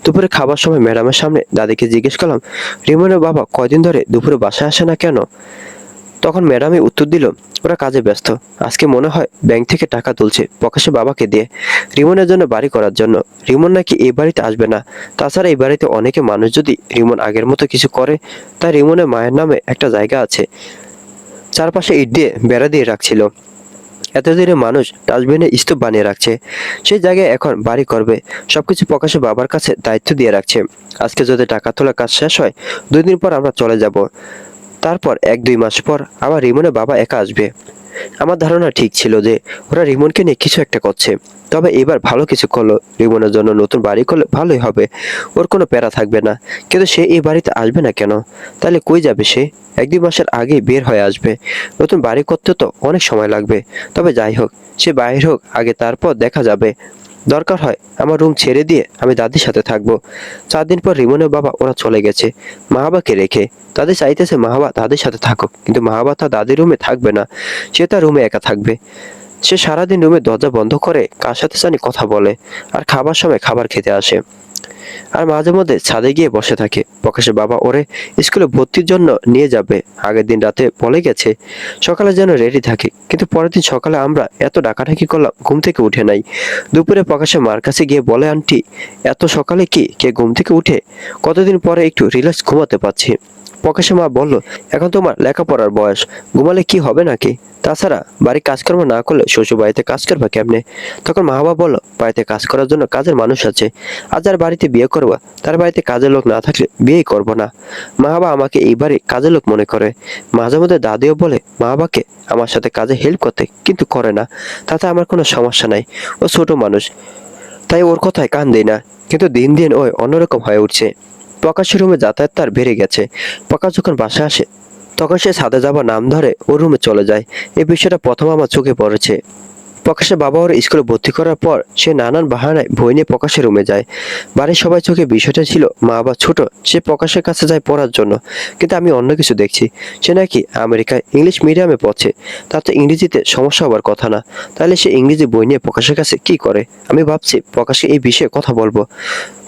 দুপুরে খাবার সময় ম্যাডামের সামনে দাদিকে জিজ্ঞেস করলাম, রিমনের বাবা কয়দিন ধরে দুপুরে বাসায় আসে না কেন? তখন ম্যাডামই উত্তর দিল, ওরা কাজে ব্যস্ত, আজকে মনে হয় ব্যাংক থেকে টাকা তুলছে প্রকাশে বাবাকে দিয়ে, রিমনের জন্য বাড়ি করার জন্য। রিমন নাকি এই বাড়িতে আসবে না। তাছাড়া এই বাড়িতে অনেকে মানুষ, যদি রিমন আগের মতো কিছু করে, তাই রিমনের মায়ের নামে একটা জায়গা আছে, চারপাশে ইট দিয়ে বেড়া দিয়ে রাখছিল। এতদিনে মানুষ ডাস্টবিনে স্তূপ বানিয়ে রাখছে, সেই জায়গায় এখন বাড়ি করবে। সবকিছু প্রকাশে বাবার কাছে দায়িত্ব দিয়ে রাখছে। আজকে যদি টাকা তোলা কাজ শেষ হয়, 2 দিন পর আমরা চলে যাব। তারপর 1-2 মাস পর আবার রিমনের বাবা একা আসবে। আমার ধারণা ঠিক ছিল যে ওরা রিমনকে নিয়ে কিছু একটা করছে। তবে এবার ভালো কিছু করলো, রিমনের জন্য নতুন বাড়ি করলে ভালোই হবে, ওর কোনো প্যারা থাকবে না। কিন্তু সে এই বাড়িতে আসবে না কেন? তাহলে কই যাবে সে? 1-2 মাসের আগে বের হয়ে আসবে। নতুন বাড়ি করতে তো অনেক সময় লাগবে। তবে যাই হোক, সে বাইর হোক আগে, তারপর দেখা যাবে। দরকার হয় আমার রুম ছেড়ে দিয়ে আমি দাদির সাথে থাকবো। 4 দিন পর রিমনের বাবা ওরা চলে গেছে মাহাবাকে রেখে। দাদি চাইতেছে মাহাবা দাদির সাথে থাকুক, কিন্তু মাহাবা তার দাদির রুমে থাকবে না, সে তার রুমে একা থাকবে। সে সারাদিন রুমে দরজা বন্ধ করে কার সাথে জানি কথা বলে, আর খাবার সময় খাবার খেতে আসে, আর মাঝে মধ্যে ছাদে গিয়ে বসে থাকে। প্রকাশের বাবা ওরে স্কুলে ভর্তির জন্য নিয়ে যাবে, আগের দিন রাতে বলে গেছে। সকালে যেন রেডি থাকে, কিন্তু পরের দিন সকালে আমরা এত ডাকাডাকি করলাম, ঘুম থেকে উঠে নাই। দুপুরে প্রকাশে মার কাছে গিয়ে বলে, আন্টি, এত সকালে কি কে ঘুম থেকে উঠে? কতদিন পরে একটু রিল্যাক্স ঘুমাতে পারছি। প্রকাশে মা বলল, এখন তোমার লেখাপড়ার বয়স, ঘুমালে কি হবে নাকি? তাছাড়া বাড়ির কাজকর্ম না করলে শ্বশুর বাড়িতে কাজ করবা কেমনে? তখন মা বাবা বলল, বাড়িতে কাজ করার জন্য কাজের মানুষ আছে, আর যার বাড়িতে বিয়ে করবা তার বাড়িতে কাজের লোক না থাকলে বিয়েই করবো না। মা বাবা আমাকে এই বাড়ি কাজের লোক মনে করে। মাঝে মধ্যে দাদিও বলে মা বাবাকে আমার সাথে কাজে হেল্প করতে, কিন্তু করে না। তাতে আমার কোনো সমস্যা নাই, ও ছোট মানুষ, তাই ওর কথায় কান দেই না। কিন্তু দিন দিন ওই অন্যরকম হয়ে উঠছে। প্রকাশের রুমে যাতায়াত তার বেড়ে গেছে। প্রকাশ যখন বাসায় আসে, তখন সে ছাদে যাবার নাম ধরে ওর রুমে চলে যায়। এই বিষয়টা প্রথম আমার চোখে পড়েছে। প্রকাশের বাবা ওর স্কুলে ভর্তি করার পর সে নানান বাহানায় বই নিয়ে প্রকাশের রুমে যায়। বাড়ির সবাই চোখে বিষয়টা ছিল মা বাবা ছোট, সে প্রকাশের কাছে যায় পড়ার জন্য, কিন্তু আমি অন্য কিছু দেখছি। সে নাকি আমেরিকায় ইংলিশ মিডিয়ামে পড়ছে, তার তো ইংরেজিতে সমস্যা হওয়ার কথা না। তাহলে সে ইংরেজি বই নিয়ে প্রকাশের কাছে কি করে? আমি ভাবছি প্রকাশকে এই বিষয়ে কথা বলবো,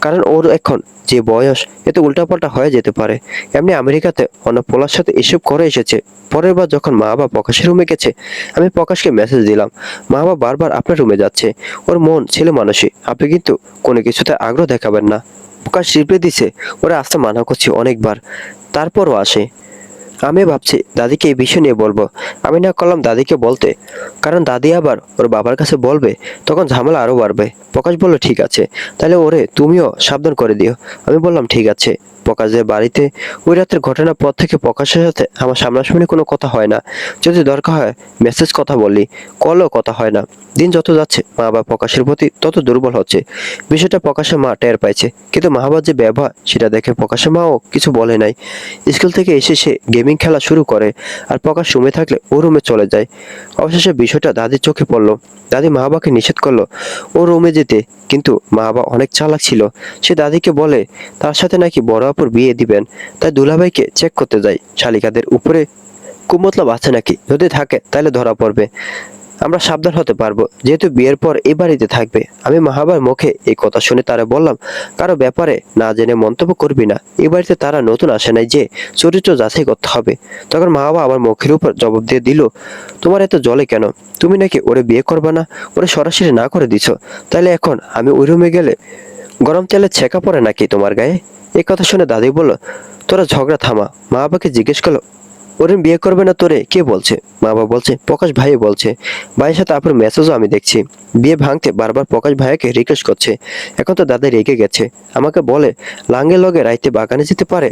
কারণ ওর এখন যে বয়স, এতে উল্টাপাল্টা হয়ে যেতে পারে। এমনি আমেরিকাতে অন্য পোলার সাথে এসব করে এসেছে। পরের বার যখন মা বাবা প্রকাশের রুমে গেছে, আমি প্রকাশকে মেসেজ দিলাম, মা বাবা বারবার আপনার রুমে যাচ্ছে, ওর মন ছেলে মানুষই, আপনি কিন্তু কোনো কিছুতে আগ্রহ দেখাবেন না। প্রকাশ রিপ্লাই দিছে, ওরা আসতে মানা করছি অনেকবার, তারপরও আসে। আমি ভাবছি দাদিকে এই বিষয় নিয়ে বলবো। আমি না করলাম দাদিকে বলতে, কারণ দাদি আবার ওর বাবার কাছে বলবে, তখন ঝামেলা আরো বাড়বে। প্রকাশ বলল, ঠিক আছে, তাহলে ওরে তুমিও সাবধান করে দিও। আমি বললাম, ঠিক আছে। প্রকাশের বাড়িতে ওই রাতের ঘটনার পর থেকে প্রকাশের সাথে আমার সামনাসামনি কোনো কথা হয় না। যদি দরকার হয় মেসেজ কথা বলি, কলও কথা হয় না। দিন যত যাচ্ছে মা বাবা প্রকাশের প্রতি তত দুর্বল হচ্ছে। বিষয়টা প্রকাশের মা টের পাইছে, কিন্তু মা বাবার যে ব্যবহার সেটা দেখে প্রকাশের মাও কিছু বলে নাই। স্কুল থেকে এসে সে গেমিং খেলা শুরু করে, আর প্রকাশ রুমে থাকলে ও রুমে চলে যায়। অবশেষে বিষয়টা দাদির চোখে পড়লো। দাদি মা বাবাকে নিষেধ করলো ও রুমে যেতে, কিন্তু মা বাবা অনেক চালাক ছিল। সে দাদিকে বলে তার সাথে নাকি বড় আপুর বিয়ে দিবেন, তাই দুলাভাইকে চেক করতে যায় শালিকাদের উপরে কুমতলব আছে নাকি, যদি থাকে তাহলে ধরা পড়বে, আমরা সাবধান হতে পারবো, যেহেতু বিয়ের পর এই বাড়িতে থাকবে। আমি মাহাবার মুখে এই কথা শুনে তারা বললাম, কারো ব্যাপারে না জেনে মন্তব্য করবি না, এই বাড়িতে তারা নতুন আসে নাই যে চরিত্র যাচাই করতে হবে। তখন মাহাবা আমার মুখের উপর জবাব দিয়ে দিল, তোমার এত জলে কেন? তুমি নাকি ওরে বিয়ে করবে না, ওরে সরাসরি না করে দিছ, তাহলে এখন আমি ওই রুমে গেলে গরম তেলে ছেঁকা পড়ে নাকি তোমার গায়ে? এই কথা শুনে দাদি বলল, তোরা ঝগড়া থামা। মা বাবাকে জিজ্ঞেস করলো, ওরে বিয়ে করবে না তোরে কে বলছে? মা বাবা বলছে প্রকাশ ভাই বলছে। ভাইয়ের সাথে আপুর মেসেজও আমি দেখছি। বিয়ে ভাঙতে বারবার প্রকাশ ভাইয়াকে রিকোয়েস্ট করছে। এখন তো দাদা রেগে গেছে, আমাকে বলে লাঙ্গের লগে রাইতে বাগানে যেতে পারে,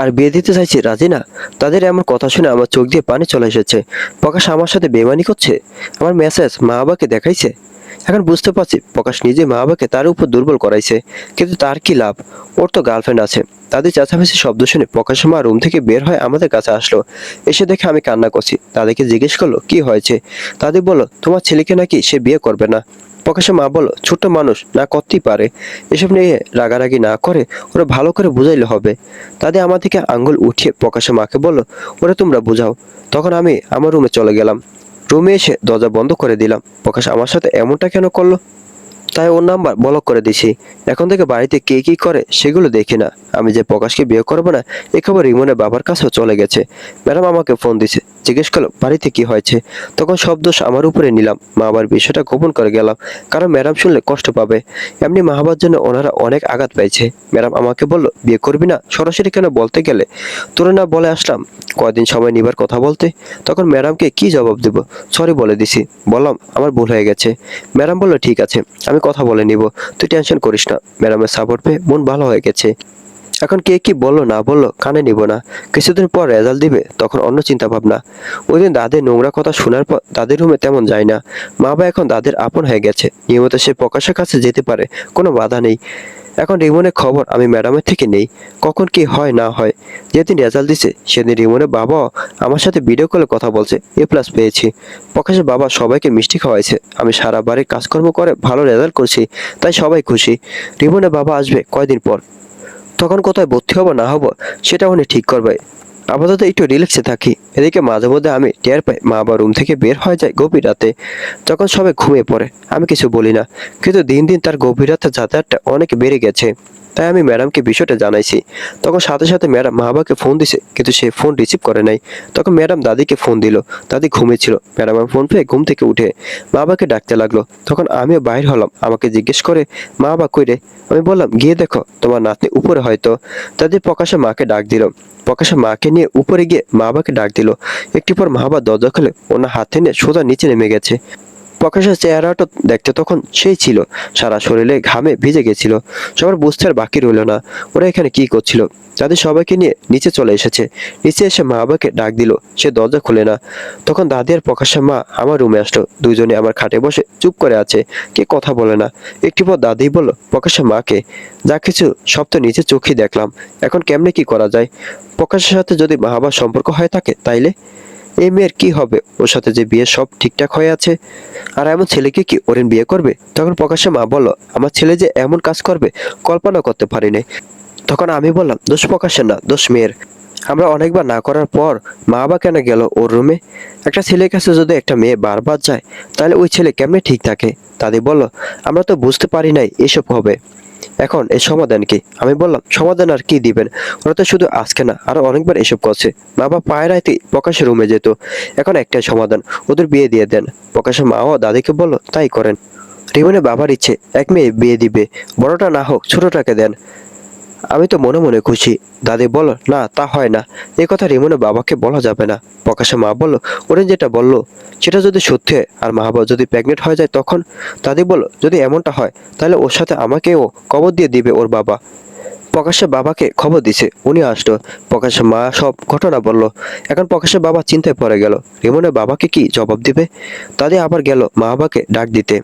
আর বিয়ে দিতে চাইছি রাজি না। তাদের এমন কথা শুনে আমার চোখ দিয়ে পানি চলে এসেছে। প্রকাশ আমার সাথে বেমানি করছে, আমার মেসেজ মা বাবাকে দেখাইছে। এখন বুঝতে পারছি প্রকাশ নিজে মা বাবাকে তার উপর দুর্বল করাইছে, কিন্তু তার কি লাভ, ওর তো গার্লফ্রেন্ড আছে। দাদি চেঁচামেচি শব্দ শুনে প্রকাশের মা রুম থেকে বের হয়ে আমাদের কাছে আসলো। এসে দেখে আমি কান্না করছি। দাদিকে জিজ্ঞেস করলো কি হয়েছে। দাদি বলল, তোমার ছেলেকে নাকি সে বিয়ে করবে না। প্রকাশের মা বলল, ছোট্ট মানুষ না করতেই পারে, এসব নিয়ে রাগারাগি না করে ওরা ভালো করে বুঝাইলে হবে। দাদি আমার দিকে আঙ্গুল উঠিয়ে প্রকাশের মাকে বলল, ওরা তোমরা বুঝাও। তখন আমি আমার রুমে চলে গেলাম। রুমে এসে দরজা বন্ধ করে দিলাম। প্রকাশ আমার সাথে এমনটা কেন করলো, তাই ওর নাম্বার ব্লক করে দিছি। এখন থেকে বাড়িতে কে কি করে সেগুলো দেখি না। আমি যে প্রকাশকে বিয়ে করবো না এ খবর রিমনের বাবার কাছেও চলে গেছে। ম্যাডাম আমাকে ফোন দিছে, জিজ্ঞেস করলো বাড়িতে কি হয়েছে। তখন সব দোষ আমার উপরে নিলাম। মা আবার বিষয়টা গোপন করে গেলাম, কারণ ম্যাডাম শুনলে কষ্ট পাবে। এমনি মা বাবার জন্য ওনারা অনেক আঘাত পাইছে। ম্যাডাম আমাকে বললো, বিয়ে করবি না সরাসরি কেন বলতে গেলে? তোরা না বলে আসলাম কয়দিন সময় নিবার কথা বলতে। তখন ম্যাডামকে কি জবাব দেব? সরি বলে দিছি, বললাম আমার ভুল হয়ে গেছে। ম্যাডাম বললো ঠিক আছে, আমি কথা বলে নিব, তুই টেনশন করিস না। ম্যাডামের সাপোর্ট পেয়ে মন ভালো হয়ে গেছে। এখন কে কি বললো না বললো কানে নিব না। কিছুদিন পর রেজাল্ট দিবে, তখন অন্য চিন্তা ভাবনা। ওই দিন দাদের নোংরা কথা শোনার পর দাদের রুমে তেমন যায় না। মা বাবা এখন দাদের আপন হয়ে গেছে, নিয়মিত সে প্রকাশের কাছে যেতে পারে, কোনো বাধা নেই। এখন রিমনের খবর আমি ম্যাডামের থেকে নেই, কখন কি হয় না হয়। যেদিন রেজাল্ট দিছে সেদিন রিমনের বাবাও আমার সাথে ভিডিও কলে কথা বলছে, A+ পেয়েছি। প্রকাশের বাবা সবাইকে মিষ্টি খাওয়াইছে। আমি সারা বাড়ির কাজকর্ম করে ভালো রেজাল্ট করছি, তাই সবাই খুশি। রিমনের বাবা আসবে কয়দিন পর, তখন কোথায় ভর্তি হবো না হবো সেটা উনি ঠিক করবে। আপাতত একটু রিল্যাক্সে থাকি। এদিকে মাঝে মধ্যে আমি টের পাই মা বাবা রুম থেকে বের হয়ে যায় গভীর রাতে, যখন সবাই ঘুমিয়ে পড়ে। আমি কিছু বলি না, কিন্তু দিন দিন তার গভীর রাতে যাতায়াতটা অনেক বেড়ে গেছে। তাই আমি ম্যাডামকে বিষয়টা জানাইছি। তখন সাথে সাথে ম্যাডাম মা বাবাকে ফোন দিছে, কিন্তু সে ফোন রিসিভ করে নাই। তখন ম্যাডাম দাদিকে ফোন দিল, দাদি ঘুমিয়েছিল। ম্যাডাম আমার ফোন পেয়ে ঘুম থেকে উঠে মা বাবাকে ডাকতে লাগলো। তখন আমিও বাইর হলাম। আমাকে জিজ্ঞেস করে, মা বাবা কই রে? আমি বললাম, গিয়ে দেখো তোমার নাতনি উপরে হয়তো। দাদি প্রকাশে মাকে ডাক দিল। প্রকাশে মাকে নিয়ে উপরে গিয়ে মা বাবাকে ডাক দিল। একটু পর মা বাবা দরজা খুলে ওনার হাতে নিয়ে সোজা নিচে নেমে গেছে। প্রকাশের চেহারাটা দেখতে তখন সেই ছিল, সারা শরীরে ঘামে ভিজে গেছিল। সবার বুঝতে আর বাকি রইল না ওরা এখানে কি করছিল। দাদি সবাইকে নিয়ে নিচে চলে এসেছে। নিচে এসে মা বাবাকে ডাক দিল, সে দরজা খুলে না। তখন দাদি আর প্রকাশের মা আমার রুমে আসলো। দুইজনে আমার খাটে বসে চুপ করে আছে, কে কথা বলে না। একটু পর দাদি বলল প্রকাশের মাকে, যা কিছু সব তো নিচে চোখেই দেখলাম, এখন কেমনে কি করা যায়? প্রকাশের সাথে যদি মা বাবার সম্পর্ক হয়ে থাকে তাইলে এই মেয়ের কি হবে? ওর সাথে যে বিয়ে সব ঠিকঠাক হয়ে আছে, আর এমন ছেলেকে কি ওরেন বিয়ে করবে? তখন প্রকাশ্যে মা বলল, আমার ছেলে যে এমন কাজ করবে কল্পনা করতে পারিনি। তখন আমি বললাম, দোষ প্রকাশের না, দোষ মেয়ের। আমরা অনেকবার না করার পর মা বাবা কেন গেল ওর রুমে? একটা ছেলের কাছে যদি একটা মেয়ে বারবার যায়, তাহলে ওই ছেলে কেমনে ঠিক থাকে? দাদি বলল, আমরা তো বুঝতে পারি নাই এসব হবে, এখন এর সমাধান কি? আমি বললাম, সমাধান আর কি দিবেন, ওরা তো শুধু আজকে না আরো অনেকবার এসব করছে। বাবা পায়ের রাইতে প্রকাশের রুমে যেত, এখন একটাই সমাধান, ওদের বিয়ে দিয়ে দেন। প্রকাশের মাও দাদিকে বলল, তাই করেন। রিমনের বাবার ইচ্ছে এক মেয়ে বিয়ে দিবে, বড়টা না হোক ছোটটাকে দেন। আমি তো মনে মনে খুশি। দাদি বলল, না তা হয় না, এ কথা রিমনের বাবাকে বলা যাবে না। প্রকাশের মা বলল, ওরে যেটা বললো সেটা যদি সত্যি হয় আর মা বাবা যদি প্রেগনেন্ট হয়ে যায় তখন? দাদি বলল, যদি এমনটা হয় তাহলে ওর সাথে আমাকেও কবর দিয়ে দিবে ওর বাবা। প্রকাশের বাবাকে খবর দিছে, উনি আসলো। প্রকাশের মা সব ঘটনা বলল। এখন প্রকাশের বাবা চিন্তায় পড়ে গেল, রিমনের বাবাকে কি জবাব দিবে। তাদের আবার গেল মা বাবাকে ডাক দিতে।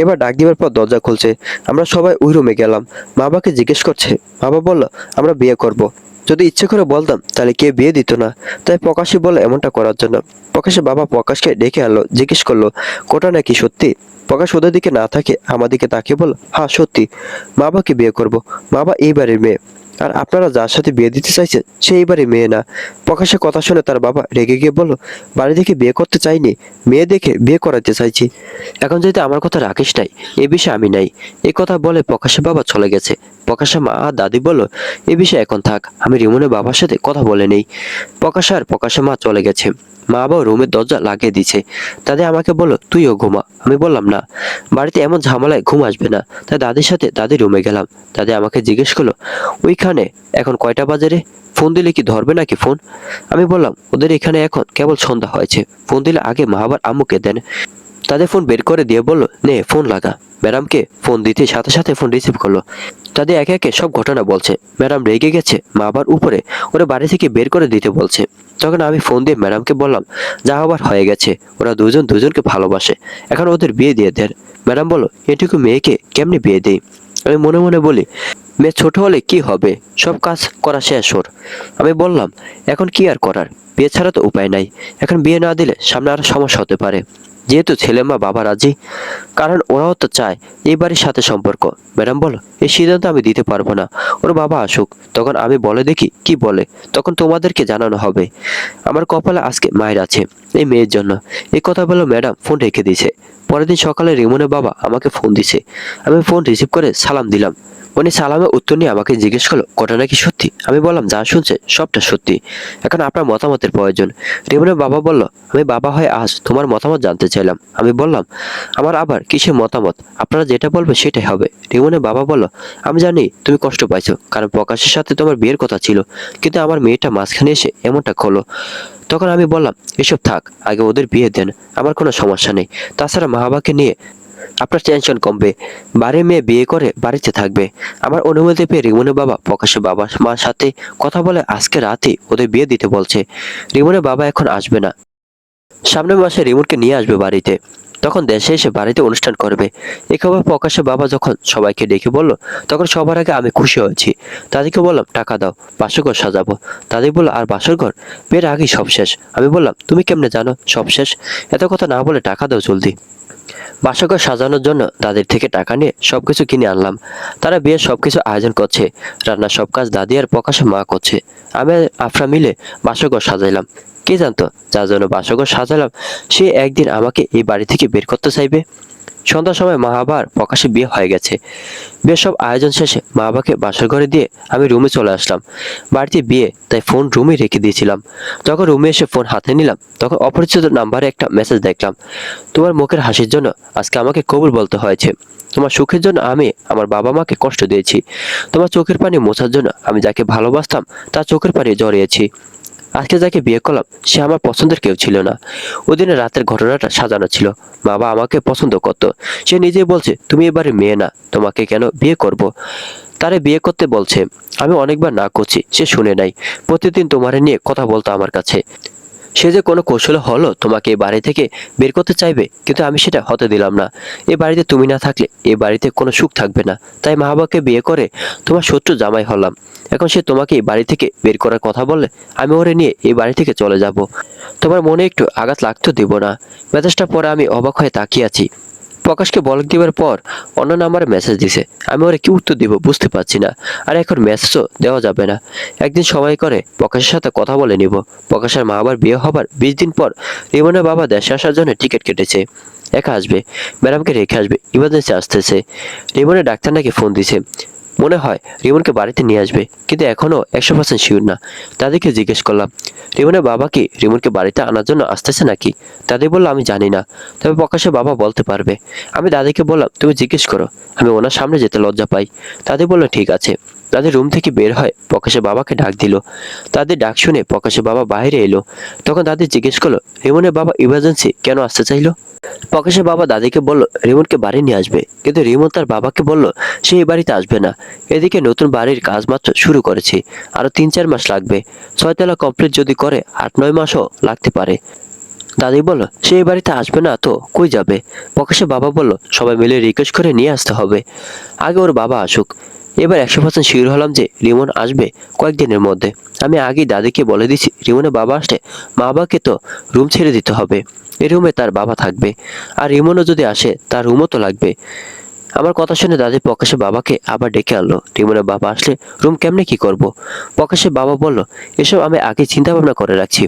এবার ডাক দিবার পর দরজা খুলছে। আমরা সবাই ওই রুমে গেলাম। মা বাবাকে জিজ্ঞেস করছে। বাবা বলল, আমরা বিয়ে করব। যদি ইচ্ছে করে বলতাম তাহলে কে বিয়ে দিত না, তাই প্রকাশই বলে এমনটা করার জন্য। প্রকাশের বাবা প্রকাশকে ডেকে আনলো, জিজ্ঞেস করলো কোটা নাকি সত্যি। প্রকাশ ওদের দিকে না থাকে আমার দিকে তাকিয়ে বলল, হ্যাঁ সত্যি, মা বাবাকে বিয়ে করব। মা বাবা এই বাড়ির মেয়ে, আর আপনারা যার সাথে বিয়ে দিতে চাইছেন সে এই বাড়ির মেয়ে না। প্রকাশের কথা শুনে তার বাবা রেগে গিয়ে বলল, বাড়ি দেখে বিয়ে করতে চাইনি, মেয়ে দেখে বিয়ে করাতে চাইছি। এখন যদি আমার কথা রাখিস নাই, এ বিষয়ে আমি নাই। এই কথা বলে প্রকাশের বাবা চলে গেছে। প্রকাশের মা আর দাদি বলল, এ বিষয়ে এখন থাক, আমি রিমনের বাবার সাথে কথা বলে নেই। প্রকাশের মা চলে গেছে। মা বাবা রুমের দরজা লাগিয়ে দিছে। তাদের আমাকে বলল, তুইও ঘুমা। আমি বললাম না, বাড়িতে এমন ঝামেলায় ঘুম আসবে না। তাই দাদির সাথে দাদির রুমে গেলাম। দাদি আমাকে জিজ্ঞেস করলো, ওইখানে এখন কয়টা বাজে রে? ফোন দিলে কি ধরবে নাকি ফোন? আমি বললাম, ওদের এখানে এখন কেবল সন্ধ্যা হয়েছে, ফোন দিলে আগে মা আবার আম্মুকে দেন। তাদের ফোন বের করে দিয়ে বলল, নে ফোন লাগা। ম্যাডামকে ফোন দিতে সাথে সাথে ফোন রিসিভ করলো। তাদের একে একে সব ঘটনা বলছে। ম্যাডাম রেগে গেছে, মা আবার উপরে ওরা বাড়ি থেকে বের করে দিতে বলছে। তখন আমি ফোন দিয়ে ম্যাডামকে বললাম, যা হবার হয়ে গেছে, ওরা দুজন দুজনকে ভালোবাসে, এখন ওদের বিয়ে দিয়ে দেন। ম্যাডাম বলল, এটুকু মেয়েকে কেমনে বিয়ে দেই? আমি মনে মনে বলি, মেয়ে ছোট হলে কি হবে, সব কাজ করা শেষ ওর। আমি বললাম, এখন কি আর করার, বিয়ে ছাড়া তো উপায় নাই। এখন বিয়ে না দিলে সামনে আরো সমস্যা হতে পারে। যেহেতু ছেলে মা বাবা রাজি, কারণ ওরাও তো চায় এই বাড়ির সাথে সম্পর্ক। ম্যাডাম বলো, এই সিদ্ধান্ত আমি দিতে পারবো না, ওর বাবা আসুক, তখন আমি বলে দেখি কি বলে, তখন তোমাদেরকে জানানো হবে। আমার কপালে আজকে মায়ের আছে এই মেয়ের জন্য। এই কথা বলে ম্যাডাম ফোন রেখে দিয়েছে। পরের দিন সকালে রিমনের বাবা আমাকে ফোন দিছে। আমি ফোন রিসিভ করে সালাম দিলাম। উনি সালামের উত্তর নিয়ে আমাকে জিজ্ঞেস করলো, ঘটনা কি সত্যি? আমি বললাম, যা শুনছে সবটা সত্যি, এখন আপনার মতামতের প্রয়োজন। রিমনের বাবা বলল, আমি বাবা হয়ে আজ তোমার মতামত জানতে চাইলাম। আমি বললাম, আমার আবার কিসের মতামত, আপনারা যেটা বলবে সেটাই হবে। রিমনের বাবা বলল, আমি জানি তুমি কষ্ট পাইছো, কারণ প্রকাশের সাথে তোমার বিয়ের কথা ছিল, কিন্তু আমার মেয়েটা মাঝখানে এসে এমনটা করলো। তখন আমি বললাম, এসব থাক, আগে ওদের বিয়ে দেন, আমার কোনো সমস্যা নেই। তাছাড়া মা বাবাকে নিয়ে আপনার টেনশন কমবে, বাড়ির মেয়ে বিয়ে করে বাড়িতে থাকবে। আমার অনুমতি পেয়ে রিমনের বাবা প্রকাশের বাবা মার সাথে কথা বলে আজকে রাতে ওদের বিয়ে দিতে বলছে। রিমনের বাবা এখন আসবে না, সামনের মাসে রিমনকে নিয়ে আসবে বাড়িতে, তখন দেশে এসে বাড়িতে অনুষ্ঠান করবে। এই খবর প্রকাশের বাবা যখন সবাইকে ডেকে বলল, তখন সবার আগে আমি খুশি হয়েছি। তাদেরকে বললাম, টাকা দাও, বাসরঘর সাজাবো। তাদের বলল, আর বাসরঘর? বিয়ের আগেই সব শেষ। আমি বললাম, তুমি কেমনে জানো সব শেষ? এত কথা না বলে টাকা দাও জলদি। বাসরঘর সাজানোর জন্য তাদের থেকে টাকা নিয়ে সবকিছু কিনে আনলাম। তারা বিয়ের সবকিছু আয়োজন করছে, রান্নার সব কাজ দাদি আর প্রকাশের মা করছে। আমি আর আফরা মিলে বাসরঘর সাজাইলাম। কে জানতো, যার জন্য বাসরঘর সাজালাম সে একদিন আমাকে এই বাড়ি থেকে বের করতে চাইবে। সন্ধ্যার সময় মা আবার প্রকাশে বিয়ে হয়ে গেছে। বিয়ের সব আয়োজন শেষে মা বাবাকে বাসার ঘরে দিয়ে আমি রুমে চলে আসলাম। বাড়িতে বিয়ে, তাই ফোন রুমে রেখে দিয়েছিলাম। যখন রুমে এসে ফোন হাতে নিলাম, তখন অপরিচিত নাম্বারে একটা মেসেজ দেখলাম, তোমার মুখের হাসির জন্য আজকে আমাকে কবুল বলতে হয়েছে। তোমার সুখের জন্য আমি আমার বাবা মাকে কষ্ট দিয়েছি। তোমার চোখের পানি মোছার জন্য আমি যাকে ভালোবাসতাম তার চোখের পানি জড়িয়েছি। আজকে যাকে বিয়ে করলাম সে আমার পছন্দের কেউ ছিল না। ওই দিনের রাতের ঘটনাটা সাজানো ছিল। বাবা আমাকে পছন্দ করতো, সে নিজেই বলছে তুমি এবারে মেয়ে না, তোমাকে কেন বিয়ে করব। তারে বিয়ে করতে বলছে। আমি অনেকবার না করছি, সে শুনে নাই। প্রতিদিন তোমারে নিয়ে কথা বলতো আমার কাছে। সে যে কোনো কৌশলে হলো তোমাকে এই বাড়ি থেকে বের করতে চাইবে, কিন্তু আমি সেটা হতে দিলাম না। এই বাড়িতে তুমি না থাকলে এই বাড়িতে কোনো সুখ থাকবে না, তাই মা বাবাকে বিয়ে করে তোমার শত্রু জামাই হলাম। এখন সে তোমাকে এই বাড়ি থেকে বের করার কথা বললে আমি ওরে নিয়ে এই বাড়ি থেকে চলে যাব। তোমার মনে একটু আঘাত লাগতে দিব না। মেসেজটা পরে আমি অবাক হয়ে তাকিয়ে আছি। প্রকাশকে বলক দিবার পর অন্য নাম্বারে মেসেজ দিছে। আমি ওরে কি উত্তর দিব বুঝতে পারছি না। আর এখন মেসেজও দেওয়া যাবে না। একদিন সময় করে প্রকাশের সাথে কথা বলে নিব। প্রকাশের মা আবার বিয়ে হবার 20 দিন পর রিমনের বাবা দেশে আসার জন্য টিকিট কেটেছে। একা আসবে, ম্যাডামকে রেখে আসবে, ইমার্জেন্সি আসতেছে। রিমনের ডাক্তার নাকি ফোন দিছে, মনে হয় রিমনকে বাড়িতে নিয়ে আসবে, কিন্তু এখনো 100% শিওর না। তাদেরকে জিজ্ঞেস করলাম, রিমনের বাবা কি রিমনকে বাড়িতে আনার জন্য আসতেছে নাকি? দাদি বলল, আমি জানি না, তবে প্রকাশের বাবা বলতে পারবে। আমি দাদিকে বললাম, তুমি জিজ্ঞেস করো, আমি ওনার সামনে যেতে লজ্জা পাই। দাদি বলল, ঠিক আছে। তাদের রুম থেকে বের হয় প্রকাশের বাবাকে ডাক দিল। তাদের ডাক শুনে প্রকাশের বাবা বাইরে এলো। তখন দাদি জিজ্ঞেস করলো, রিমনের বাবা ইমার্জেন্সি কেন আসতে চাইলো? প্রকাশের বাবা দাদিকে বলল রিমনকে বাড়ি নিয়ে আসবে, কিন্তু রিমন তার বাবাকে বলল সে এই বাড়িতে আসবে না। এদিকে নতুন বাড়ির কাজ মাত্র শুরু করেছি, আরো 3-4 মাস লাগবে। 6 তলা কমপ্লিট যদি করে 8-9 মাসও লাগতে পারে। দাদি বলল সে এই বাড়িতে আসবে না তো কই যাবে? প্রকাশের বাবা বলল সবাই মিলে রিকোয়েস্ট করে নিয়ে আসতে হবে, আগে ওর বাবা আসুক। এবার 100% শিওর হলাম যে রিমন আসবে কয়েকদিনের মধ্যে। আমি আগেই দাদিকে বলে দিছি রিমনের বাবা আসলে মা বাবাকে তো রুম ছেড়ে দিতে হবে, এই রুমে তার বাবা থাকবে। আর রিমনও যদি আসে তার রুমও তো লাগবে। আমার কথা শুনে দাদি প্রকাশের বাবাকে আবার ডেকে আনলো। রিমনের বাবা আসলে রুম কেমনে কি করব? প্রকাশের বাবা বলল এসব আমি আগে চিন্তা ভাবনা করে রাখছি।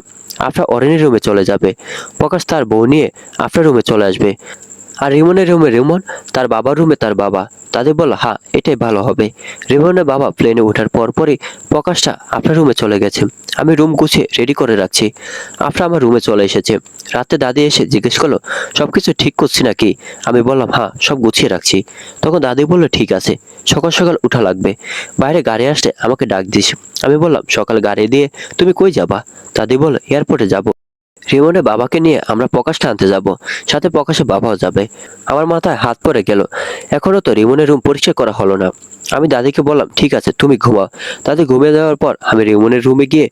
আপনার অরেনের রুমে চলে যাবে, প্রকাশ তার বউ নিয়ে আপনার রুমে চলে আসবে, আর রিমনের রুমে রিমন, তার বাবার রুমে তার বাবা। দাদি বলল হ্যাঁ এটাই ভালো হবে। রিমনের বাবা প্লেনে ওঠার পরপরই প্রকাশটা আপনার রুমে চলে গেছে। আমি রুম গুছিয়ে রেডি করে রাখছি। আপনার আমার রুমে চলে এসেছে। রাতে দাদি এসে জিজ্ঞেস করলো সবকিছু ঠিক করছি নাকি? আমি বললাম হ্যাঁ সব গুছিয়ে রাখছি। তখন দাদি বললো ঠিক আছে, সকাল সকাল উঠা লাগবে, বাইরে গাড়ি আসলে আমাকে ডাক দিস। আমি বললাম সকাল গাড়ি দিয়ে তুমি কই যাবা? দাদি বলল এয়ারপোর্টে যাব। রিমনের বাবাকে নিয়ে আমরা প্রকাশটা আনতে যাব, সাথে প্রকাশের বাবাও যাবে। আমার মাথায় হাত পড়ে গেল, এখনো তো রিমনের রুম পরিষ্কার করা হলো না। আমি দাদিকে বললাম ঠিক আছে তুমি ঘুমাও। দাদি ঘুমিয়ে দেওয়ার পর আমি রিমনের রুমে গিয়ে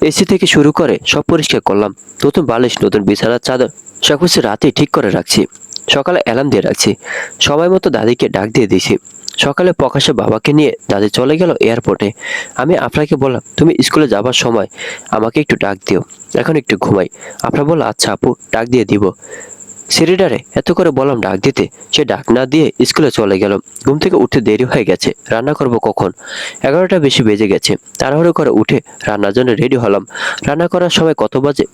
এসি থেকে শুরু করে সব পরিষ্কার করলাম। নতুন বালিশ, নতুন বিছানার চাদর সবকিছু রাতে ঠিক করে রাখছি। সকালে অ্যালার্ম দিয়ে রাখছি, সময় মতো দাদিকে ডাক দিয়ে দিয়েছি। সকালে প্রকাশের বাবাকে নিয়ে দাদি চলে গেল এয়ারপোর্টে। আমি আপনাকে বললাম তুমি স্কুলে যাবার সময় আমাকে একটু ডাক দিও, এখন একটু ঘুমাই। আপনার বলল আচ্ছা আপু, ডাক দিয়ে দিব। সিরিডারে এত করে বললাম ডাক দিতে, সে ডাক না দিয়ে স্কুলে চলে গেল। ঘুম থেকে উঠতে দেরি হয়ে গেছে, রান্না করব কখন? 11টা বেশি বেজে গেছে। তাড়াহুড়ো করে উঠে রান্নার জন্য রেডি হলাম। রান্না করার সময় কত বাজে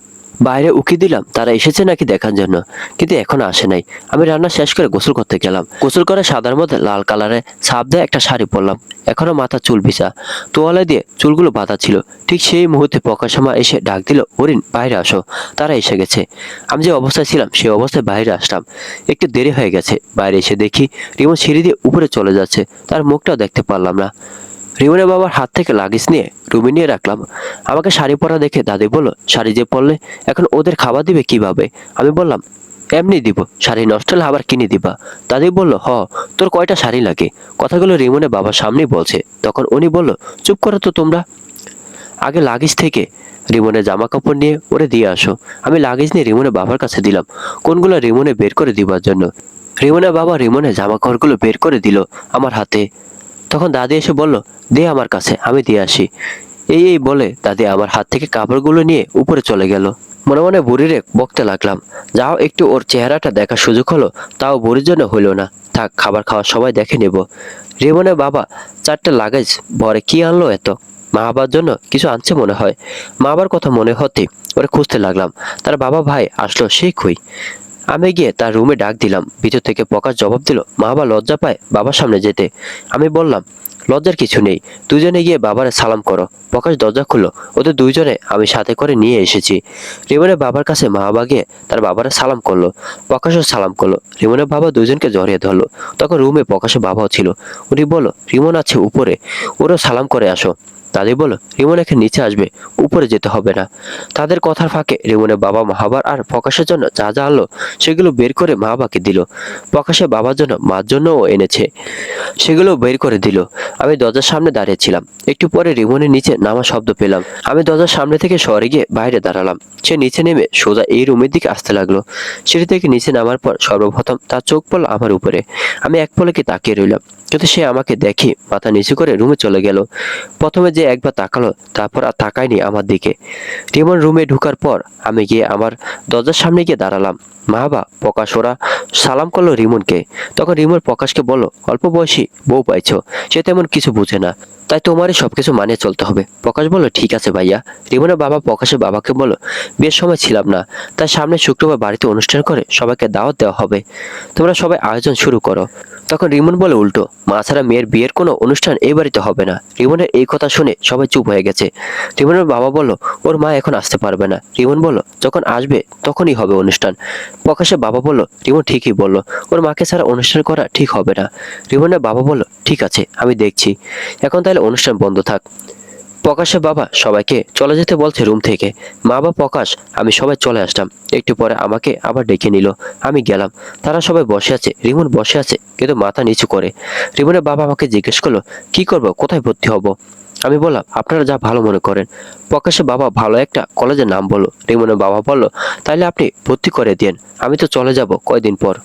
বাইরে উকি দিলাম তারা এসেছে নাকি দেখার জন্য, কিন্তু এখনো আসে নাই। আমি রান্না শেষ করে গোসল করতে গেলাম। গোসল করে সাদার মধ্যে লাল কালারে ছাপ দেয়া একটা শাড়ি পরলাম। এখনো মাথা চুল ভিজা, তোয়ালে দিয়ে চুলগুলো বাঁধা ছিল। ঠিক সেই মুহূর্তে প্রকাশমা এসে ডাক দিল হরিণ বাইরে আসো, তারা এসে গেছে। আমি যে অবস্থায় ছিলাম সেই অবস্থায় বাইরে আসলাম। একটু দেরি হয়ে গেছে। বাইরে এসে দেখি রিমন সিঁড়ি দিয়ে উপরে চলে যাচ্ছে, তার মুখটাও দেখতে পারলাম না। রিমনের বাবার হাত থেকে লাগেজ নিয়ে রুমে নিয়ে রাখলাম। আমাকে শাড়ি পরা দেখে দাদি বলল শাড়ি যে পরলে এখন ওদের খাবার দিবে কিভাবে? আমি বললাম এমনি দিব, শাড়ি নষ্ট হলে আবার কিনে দিবা। দাদি বলল হ, তোর কয়টা শাড়ি লাগে? কথাগুলো রিমনের বাবার সামনেই বলছে। তখন উনি বলল চুপ করো তো তোমরা, আগে লাগেজ থেকে রিমনের জামা কাপড় নিয়ে ওরে দিয়ে আসো। আমি লাগেজ নিয়ে রিমনের বাবার কাছে দিলাম, কোনগুলো রিমনে বের করে দিবার জন্য। রিমনের বাবা রিমনের জামা কাপড়গুলো বের করে দিল আমার হাতে। তখন দাদি এসে বলল দে আমার কাছে, আমি দিয়ে আসি। এই বলে দাদি আমার হাত থেকে কাপড়গুলো নিয়ে উপরে চলে গেল। মনে মনে বুড়িরে বকতে লাগলাম, যাও একটু ওর চেহারাটা দেখার সুযোগ হলো, তাও বুড়ির জন্য হইল না। থাক, খাবার খাওয়ার সবাই দেখে নেব। রিমনের বাবা 4টা লাগেজ ভরে কি আনলো এত? মা বাবার জন্য কিছু আনছে মনে হয়। মা বাবার কথা মনে হতে ওরে খুঁজতে লাগলাম। তার বাবা ভাই আসলো, সেই কই? আমি গিয়ে তার রুমে ডাক দিলাম। ভিতর থেকে প্রকাশ জবাব দিল, মা বাবা লজ্জা পায় বাবার সামনে যেতে। আমি বললাম লজ্জার কিছু নেই, দুজনে গিয়ে বাবারে সালাম করো। প্রকাশ দরজা খুললো, ওদের দুইজনে আমি সাথে করে নিয়ে এসেছি। রিমনের বাবার কাছে মা বাবা গিয়ে তার বাবারে সালাম করলো। প্রকাশও সালাম করলো। রিমনের বাবা দুইজনকে জড়িয়ে ধরলো। তখন রুমে প্রকাশের বাবাও ছিল। উনি বলল রিমন আছে উপরে, ওরও সালাম করে আসো। দাদি বলল রিমন এখানে নিচে আসবে, উপরে যেতে হবে না। তাদের কথার ফাঁকে রিমনের বাবা মা বাবার আর প্রকাশের জন্য যা যা আনলো সেগুলো বের করে মা বাবাকে দিল। প্রকাশের বাবার জন্য মার জন্যও এনেছে, সেগুলো বের করে দিল। আমি দরজার সামনে দাঁড়িয়েছিলাম। একটু পরে রিমনের নিচে নামা শব্দ পেলাম। আমি দরজার সামনে থেকে সরে গিয়ে বাইরে দাঁড়ালাম। সে নিচে নেমে সোজা এই রুমের দিকে আসতে লাগলো। সিঁড়ি থেকে নিচে নামার পর সর্বপ্রথম তার চোখ পড়ল আমার উপরে। আমি এক পলকে তাকিয়ে রইলাম, কিন্তু সে আমাকে দেখে মাথা নিচু করে রুমে চলে গেল। প্রথমে যে একবার তাকালো, তারপর আর তাকায়নি আমার দিকে। রিমন রুমে ঢুকার পর আমি গিয়ে আমার দরজার সামনে গিয়ে দাঁড়ালাম। মা বাবা প্রকাশ ওরা সালাম করলো রিমনকে। তখন রিমন প্রকাশকে বলল অল্প বয়সী বউ পাইছো, সে তেমন কিছু বুঝে না, তাই তোমারই সবকিছু মানিয়ে চলতে হবে। প্রকাশ বলল ঠিক আছে ভাইয়া। রিমনের বাবা প্রকাশের বাবাকে বলল বিয়ের সময় ছিলাম না, তাই সামনে শুক্রবার বাড়িতে অনুষ্ঠান করে সবাইকে দাওয়াত দেওয়া হবে, তোমরা সবাই আয়োজন শুরু করো। তখন রিমন বলে উল্টো, মা ছাড়া মেয়ের বিয়ের কোনো অনুষ্ঠান এই বাড়িতে হবে না। রিমনের এই কথা শুনে শুনে সবাই চুপ হয়ে গেছে। রিমনের বাবা বলল, ওর মা এখন আসতে পারবে না। রিমন বলল, যখন আসবে তখনই হবে অনুষ্ঠান। প্রকাশের বাবা বলল, রিমন ঠিকই বলল, ওর মাকে ছাড়া অনুষ্ঠান করা ঠিক হবে না। রিমনের বাবা বলল, ঠিক আছে, আমি দেখছি। এখন তাহলে অনুষ্ঠান বন্ধ থাক। প্রকাশের বাবা সবাইকে চলে যেতে বলছে রুম থেকে। মা বা প্রকাশ, আমি সবাই চলে আসলাম। একটু পরে আমাকে আবার ডেকে নিল। আমি গেলাম। তারা সবাই বসে আছে, রিমন বসে আছে কিন্তু মাথা নিচু করে। রিমনের বাবা আমাকে জিজ্ঞেস করলো, কি করব, কোথায় ভর্তি হব? আমি বললাম, আপনারা যা ভালো মনে করেন। প্রকাশের বাবা ভালো একটা কলেজের নাম বলল। রিমনের বাবা বলল, তাইলে আপনি ভর্তি করে দিন, আমি তো চলে যাব কয়দিন পর।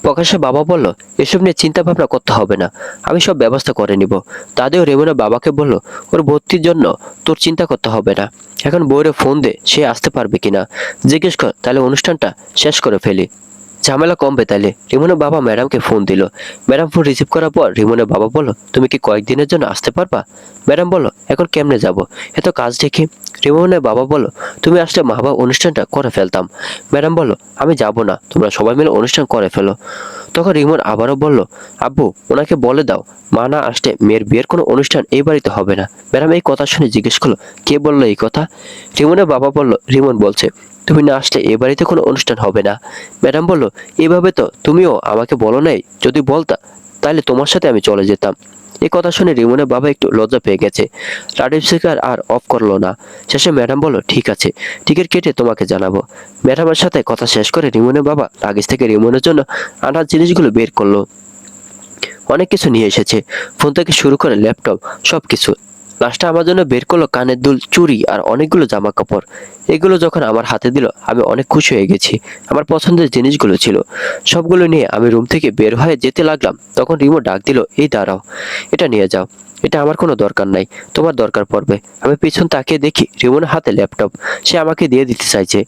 প্রকাশের বাবা বলল, এসব নিয়ে চিন্তা ভাবনা করতে হবে না, আমি সব ব্যবস্থা করে নিব। দাদিও রেমনের বাবাকে বলল, ওর ভর্তির জন্য তোর চিন্তা করতে হবে না। এখন বউরে ফোন দে, সে আসতে পারবে কিনা জিজ্ঞেস কর, তাহলে অনুষ্ঠানটা শেষ করে ফেলি, ঝামেলা কমবে। তাইলে রিমনের বাবা ম্যাডামকে ফোন দিল। ম্যাডাম ফোন রিসিভ করার পর রিমনের বাবা বলল, তুমি কি কয়েকদিনের জন্য আসতে পারবা? ম্যাডাম বলল, এখন কেমনে যাব, এত কাজ দেখি। রিমনের বাবা বলল, তুমি আসলে মা বাবা অনুষ্ঠানটা করে ফেলতাম। ম্যাডাম বলল, আমি যাব না, তোমরা সবাই মিলে অনুষ্ঠান করে ফেলো। তখন রিমন আবারও বলল, আব্বু ওনাকে বলে দাও, মা না আসলে মেয়ের বিয়ের কোনো অনুষ্ঠান এই বাড়িতে হবে না। ম্যাডাম এই কথা শুনে জিজ্ঞেস করলো, কে বললো এই কথা? রিমনের বাবা বলল, রিমন বলছে, তুমি না আসলে এ বাড়িতে কোনো অনুষ্ঠান হবে না। ম্যাডাম বলল, এভাবে তো তুমিও আমাকে বলো নাই, যদি বলতা তাহলে তোমার সাথে আমি চলে যেতাম। এই কথা শুনে রিমনের বাবা একটু লজ্জা পেয়ে গেছে। লাউড স্পিকার আর অফ করলো না। শেষে ম্যাডাম বলল, ঠিক আছে, টিকিট কেটে তোমাকে জানাবো। ম্যাডামের সাথে কথা শেষ করে রিমনের বাবা লাগেজ থেকে রিমনের জন্য আনার জিনিসগুলো বের করলো। অনেক কিছু নিয়ে এসেছে, ফোন থেকে শুরু করে ল্যাপটপ, সবকিছু। লাস্টে আমার জন্য বের করলো কানের দুল, চুড়ি আর অনেকগুলো জামা কাপড়। এগুলো যখন আমার হাতে দিল আমি অনেক খুশি হয়ে গেছি। আমার পছন্দের জিনিসগুলো ছিল। সবগুলো নিয়ে আমি রুম থেকে বের হয়ে যেতে লাগলাম, তখন রিমো ডাক দিল, এই দাঁড়াও, এটা নিয়ে যাও, এটা আমার কোনো দরকার নাই, তোমার দরকার পড়বে। আমি পিছন তাকিয়ে দেখি রিমনের হাতে ল্যাপটপ, সে আমাকে দিয়ে দিতে চাইছে।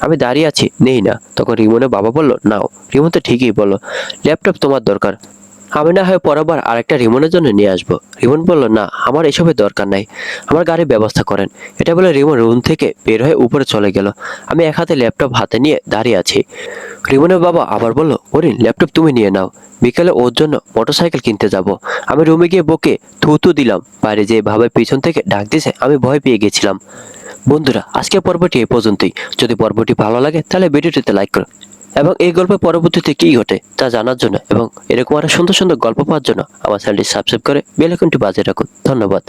আমি দাঁড়িয়ে আছি, নেই না। তখন রিমনের বাবা বলল, নাও। রিমন তো ঠিকই বলল, ল্যাপটপ তোমার দরকার, আমি না হয় পরবার আরেকটা রিমনের জন্য নিয়ে আসবো। রিমন বলল, না, আমার এসবের দরকার নাই, আমার গাড়ির ব্যবস্থা করেন। এটা বলে রিমন রুম থেকে বের হয়ে উপরে চলে গেল। আমি এক হাতে ল্যাপটপ হাতে নিয়ে দাঁড়িয়ে আছি। রিমনের বাবা আবার বলল, ওরিন, ল্যাপটপ তুমি নিয়ে নাও, বিকালে ওর জন্য মোটরসাইকেল কিনতে যাব। আমি রুমে গিয়ে বকে থু দিলাম। বাইরে যে ভাবে পিছন থেকে ডাক দিয়েছে আমি ভয় পেয়ে গেছিলাম। বন্ধুরা, আজকের পর্বটি এই পর্যন্তই। যদি পর্বটি ভালো লাগে তাহলে ভিডিওটিতে লাইক করো এবং এই গল্পের পরবর্তীতে কি ঘটে তা জানার জন্য এবং এরকম আরো সুন্দর সুন্দর গল্প পাওয়ার জন্য আমার চ্যানেলটি সাবস্ক্রাইব করে বেল আইকনটি বাজিয়ে রাখুন। ধন্যবাদ।